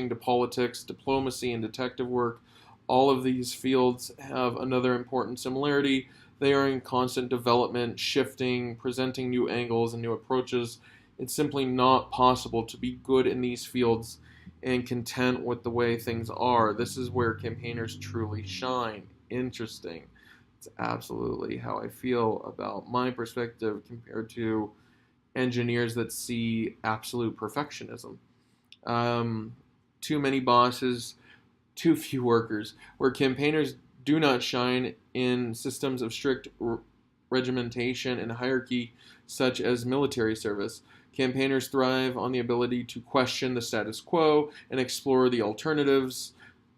[SPEAKER 1] to politics, diplomacy, and detective work. All of these fields have another important similarity. They are in constant development, shifting, presenting new angles and new approaches, It's simply not possible to be good in these fields and content with the way things are. This is where campaigners truly shine. Interesting. It's absolutely how I feel about my perspective compared to engineers that see absolute perfectionism. Um, Too many bosses, too few workers, where campaigners do not shine in systems of strict regimentation and hierarchy, such as military service. Campaigners thrive on the ability to question the status quo and explore the alternatives.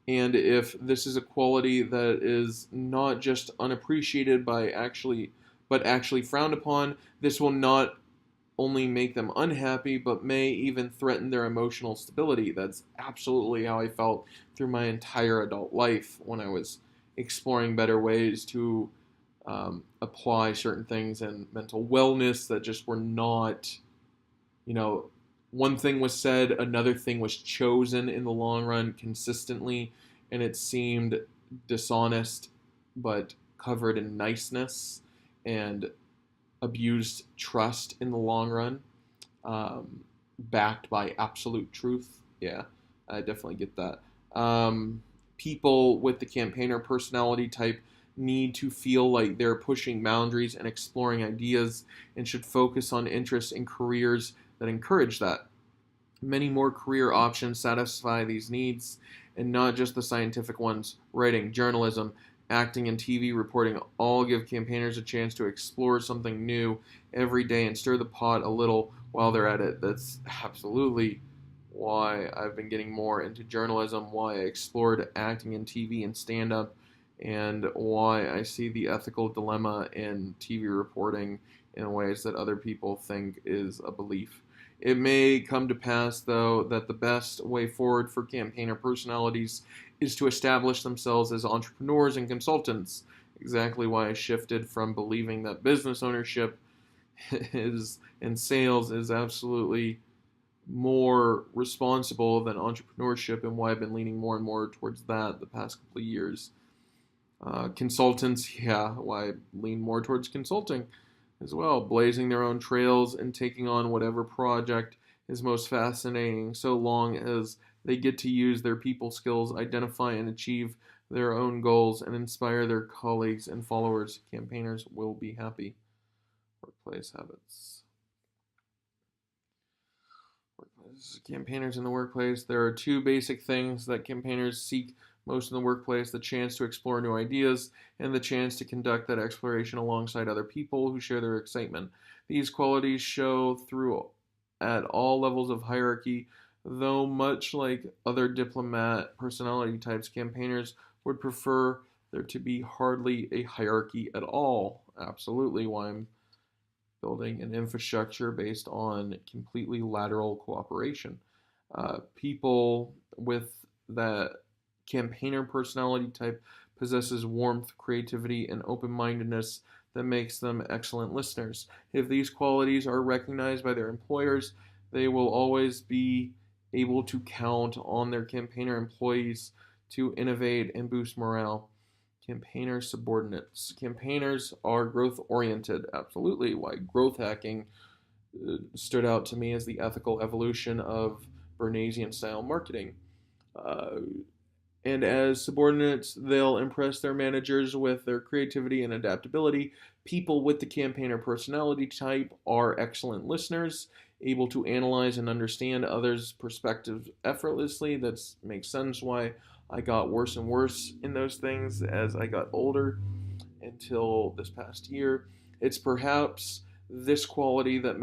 [SPEAKER 1] And if this is a quality that is not just unappreciated but actually frowned upon, this will not only make them unhappy, but may even threaten their emotional stability. That's absolutely how I felt through my entire adult life when I was exploring better ways to apply certain things and mental wellness that just were not, you know, one thing was said, another thing was chosen in the long run consistently, and it seemed dishonest but covered in niceness and abused trust in the long run, backed by absolute truth. Yeah, I definitely get that. People with the campaigner personality type need to feel like they're pushing boundaries and exploring ideas and should focus on interests in careers that encourage that. Many more career options satisfy these needs, and not just the scientific ones. Writing, journalism, acting, and TV reporting all give campaigners a chance to explore something new every day and stir the pot a little while they're at it. That's absolutely why I've been getting more into journalism, why I explored acting and TV and stand up, and why I see the ethical dilemma in TV reporting in ways that other people think is a belief. It may come to pass, though, that the best way forward for campaigner personalities is to establish themselves as entrepreneurs and consultants. Exactly why I shifted from believing that business ownership is and sales is absolutely more responsible than entrepreneurship, and why I've been leaning more and more towards that the past couple of years. Consultants, yeah, why I lean more towards consulting as well, blazing their own trails and taking on whatever project is most fascinating, so long as they get to use their people skills, identify and achieve their own goals, and inspire their colleagues and followers. Campaigners will be happy. Workplace habits. Campaigners in the workplace. There are two basic things that campaigners seek most in the workplace: the chance to explore new ideas and the chance to conduct that exploration alongside other people who share their excitement. These qualities show through at all levels of hierarchy, though much like other diplomat personality types, campaigners would prefer there to be hardly a hierarchy at all. Absolutely why I'm building an infrastructure based on completely lateral cooperation. People with that campaigner personality type possesses warmth, creativity, and open-mindedness that makes them excellent listeners. If these qualities are recognized by their employers, they will always be able to count on their campaigner employees to innovate and boost morale. Campaigner subordinates. Campaigners are growth oriented. Absolutely. Why growth hacking stood out to me as the ethical evolution of Bernaysian style marketing. Uh, and as subordinates, they'll impress their managers with their creativity and adaptability. People with the campaigner personality type are excellent listeners, able to analyze and understand others' perspectives effortlessly. That makes sense why I got worse and worse in those things as I got older until this past year. It's perhaps this quality that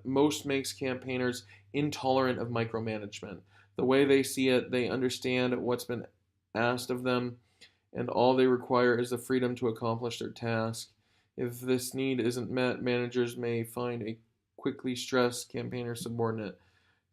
[SPEAKER 1] most makes campaigners intolerant of micromanagement. The way they see it, they understand what's been asked of them, and all they require is the freedom to accomplish their task. If this need isn't met, managers may find a quickly stressed campaigner subordinate.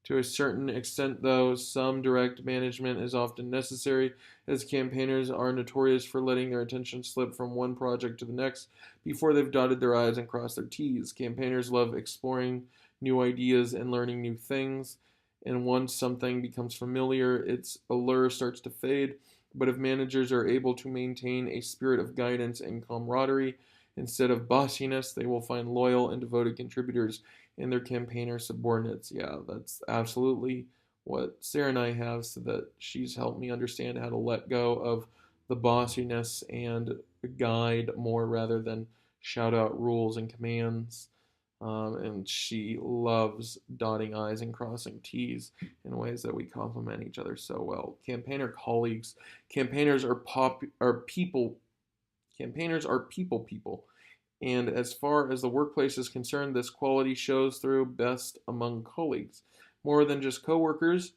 [SPEAKER 1] To a certain extent, though, some direct management is often necessary, as campaigners are notorious for letting their attention slip from one project to the next before they've dotted their I's and crossed their T's. Campaigners love exploring new ideas and learning new things, and once something becomes familiar, its allure starts to fade. But if managers are able to maintain a spirit of guidance and camaraderie Instead of bossiness, they will find loyal and devoted contributors in their campaigner subordinates. Yeah, that's absolutely what Sarah and I have, so that she's helped me understand how to let go of the bossiness and guide more rather than shout out rules and commands. And she loves dotting I's and crossing T's in ways that we complement each other so well. Campaigner colleagues. Campaigners are people. Campaigners are people. And as far as the workplace is concerned, this quality shows through best among colleagues. More than just coworkers,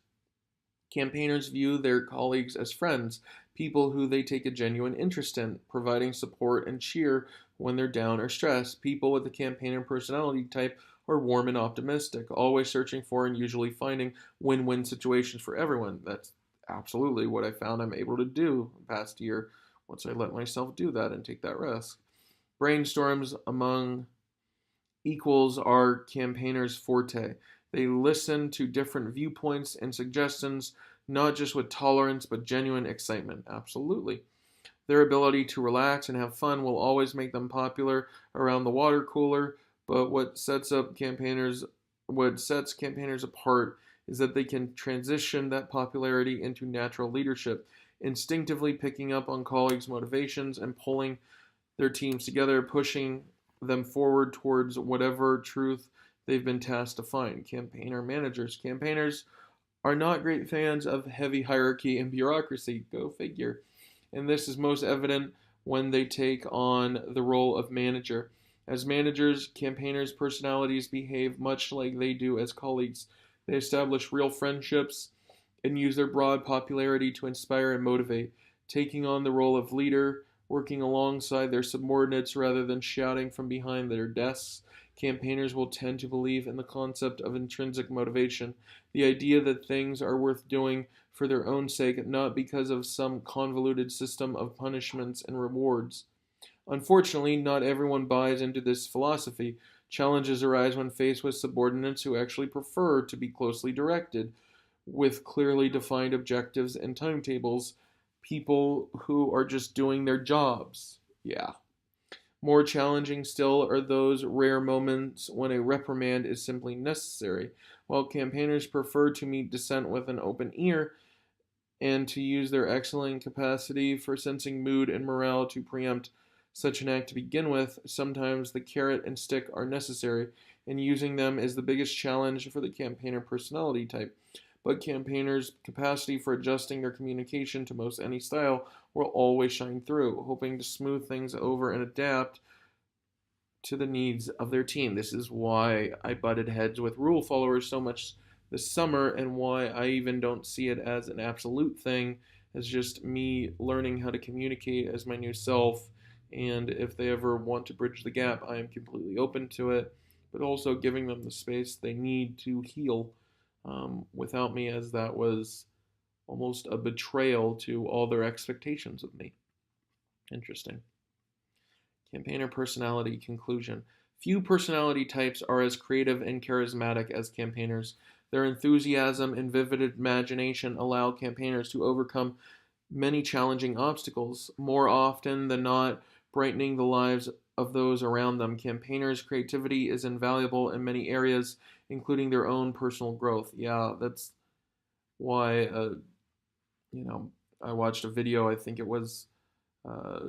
[SPEAKER 1] campaigners view their colleagues as friends, people who they take a genuine interest in, providing support and cheer when they're down or stressed. People with the campaigner personality type are warm and optimistic, always searching for and usually finding win-win situations for everyone. That's absolutely what I found I'm able to do the past year once I let myself do that and take that risk. Brainstorms among equals are campaigners' forte. They listen to different viewpoints and suggestions, not just with tolerance, but genuine excitement. Absolutely. Their ability to relax and have fun will always make them popular around the water cooler, but what sets campaigners apart is that they can transition that popularity into natural leadership, instinctively picking up on colleagues' motivations and pulling their teams together, pushing them forward towards whatever truth they've been tasked to find. Campaigner managers. Campaigners are not great fans of heavy hierarchy and bureaucracy. Go figure. And this is most evident when they take on the role of manager. As managers, campaigners' personalities behave much like they do as colleagues. They establish real friendships and use their broad popularity to inspire and motivate, taking on the role of leader, working alongside their subordinates rather than shouting from behind their desks. Campaigners will tend to believe in the concept of intrinsic motivation, the idea that things are worth doing for their own sake, not because of some convoluted system of punishments and rewards. Unfortunately, not everyone buys into this philosophy. Challenges arise when faced with subordinates who actually prefer to be closely directed, with clearly defined objectives and timetables, people who are just doing their jobs. Yeah. More challenging still are those rare moments when a reprimand is simply necessary. While campaigners prefer to meet dissent with an open ear and to use their excellent capacity for sensing mood and morale to preempt such an act to begin with, sometimes the carrot and stick are necessary, and using them is the biggest challenge for the campaigner personality type. But campaigners' capacity for adjusting their communication to most any style will always shine through, hoping to smooth things over and adapt to the needs of their team. This is why I butted heads with rule followers so much this summer, and why I even don't see it as an absolute thing, as just me learning how to communicate as my new self. And if they ever want to bridge the gap, I am completely open to it, but also giving them the space they need to heal without me, as that was almost a betrayal to all their expectations of me. Interesting. Campaigner personality conclusion. Few personality types are as creative and charismatic as campaigners. Their enthusiasm and vivid imagination allow campaigners to overcome many challenging obstacles, more often than not, brightening the lives of those around them. Campaigners' creativity is invaluable in many areas, including their own personal growth. Yeah, that's why, I watched a video, I think it was uh,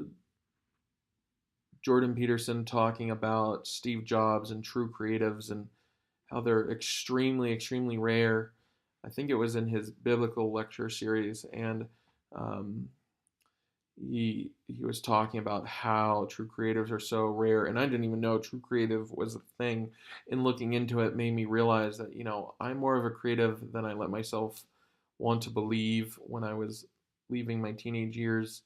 [SPEAKER 1] Jordan Peterson talking about Steve Jobs and true creatives and how they're extremely, extremely rare. I think it was in his biblical lecture series, and um, he was talking about how true creatives are so rare, and I didn't even know true creative was a thing. And looking into it made me realize that I'm more of a creative than I let myself want to believe when I was leaving my teenage years,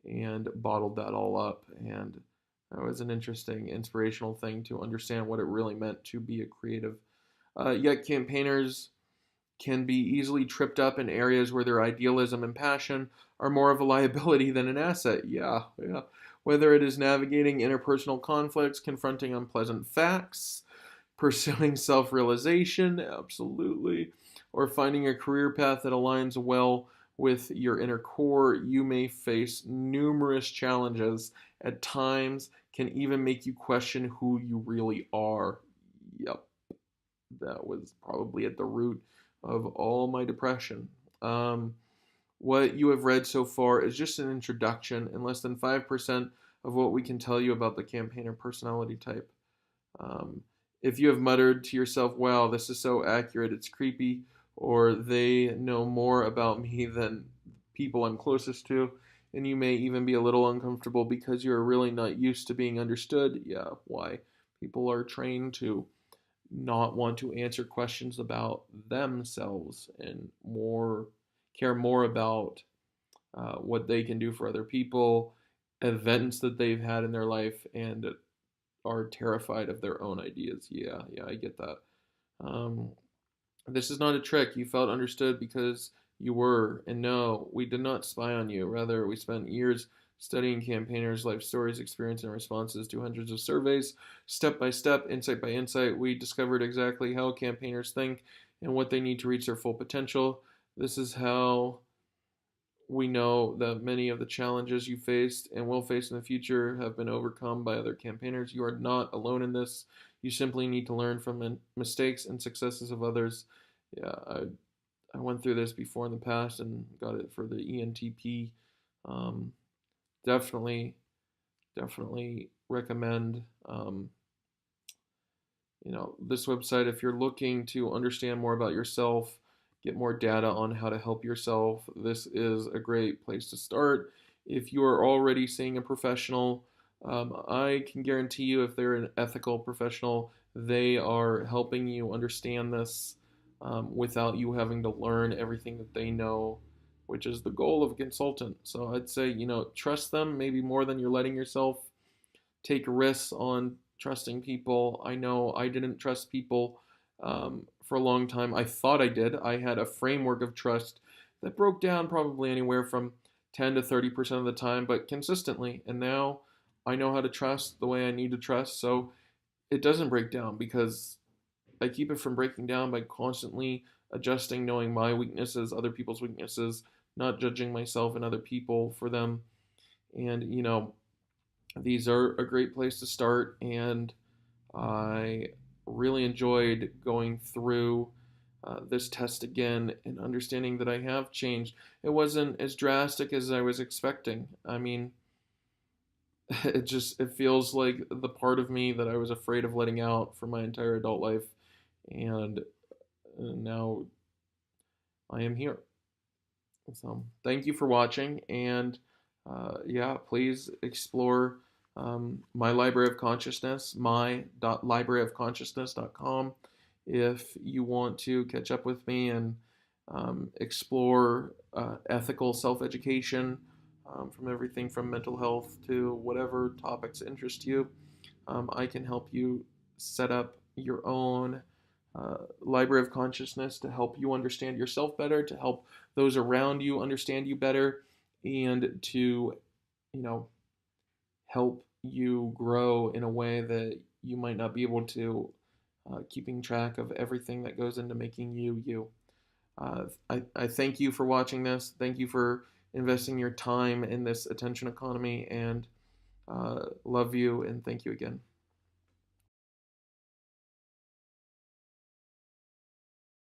[SPEAKER 1] and bottled that all up. And that was an interesting, inspirational thing to understand what it really meant to be a creative. Yet campaigners can be easily tripped up in areas where their idealism and passion are more of a liability than an asset. Yeah, yeah. Whether it is navigating interpersonal conflicts, confronting unpleasant facts, pursuing self realization, absolutely, or finding a career path that aligns well with your inner core, you may face numerous challenges. At times, can even make you question who you really are. Yep, that was probably at the root of all my depression. Um, what you have read so far is just an introduction and less than 5% of what we can tell you about the campaigner personality type. Um, if you have muttered to yourself, wow, this is so accurate, it's creepy, or they know more about me than people I'm closest to, and you may even be a little uncomfortable because you're really not used to being understood, yeah, why? People are trained to not want to answer questions about themselves and care more about what they can do for other people, events that they've had in their life, and are terrified of their own ideas. Yeah, yeah, I get that. Um, this is not a trick. You felt understood because you were. And no, we did not spy on you. Rather, we spent years studying campaigners' life stories, experience, and responses to hundreds of surveys. Step by step, insight by insight, we discovered exactly how campaigners think and what they need to reach their full potential. This is how we know that many of the challenges you faced and will face in the future have been overcome by other campaigners. You are not alone in this. You simply need to learn from mistakes and successes of others. Yeah, I went through this before in the past and got it for the ENTP. Um, definitely, definitely recommend this website if you're looking to understand more about yourself, get more data on how to help yourself. This is a great place to start. If you are already seeing a professional, I can guarantee you if they're an ethical professional, they are helping you understand this without you having to learn everything that they know, which is the goal of a consultant. So I'd say, trust them maybe more than you're letting yourself. Take risks on trusting people. I know I didn't trust people for a long time. I thought I did. I had a framework of trust that broke down probably anywhere from 10 to 30% of the time, but consistently. And now I know how to trust the way I need to trust. So it doesn't break down because I keep it from breaking down by constantly adjusting, knowing my weaknesses, other people's weaknesses, not judging myself and other people for them. And, these are a great place to start, and I really enjoyed going through this test again and understanding that I have changed. It wasn't as drastic as I was expecting. I mean, it feels like the part of me that I was afraid of letting out for my entire adult life, and now I am here. So thank you for watching, and yeah, please explore my Library of Consciousness, my.libraryofconsciousness.com, if you want to catch up with me and explore ethical self-education from everything from mental health to whatever topics interest you. I can help you set up your own library of consciousness to help you understand yourself better, to help those around you understand you better, and to, you know, help you grow in a way that you might not be able to, keeping track of everything that goes into making you you. I thank you for watching this. Thank you for investing your time in this attention economy, and love you, and thank you again.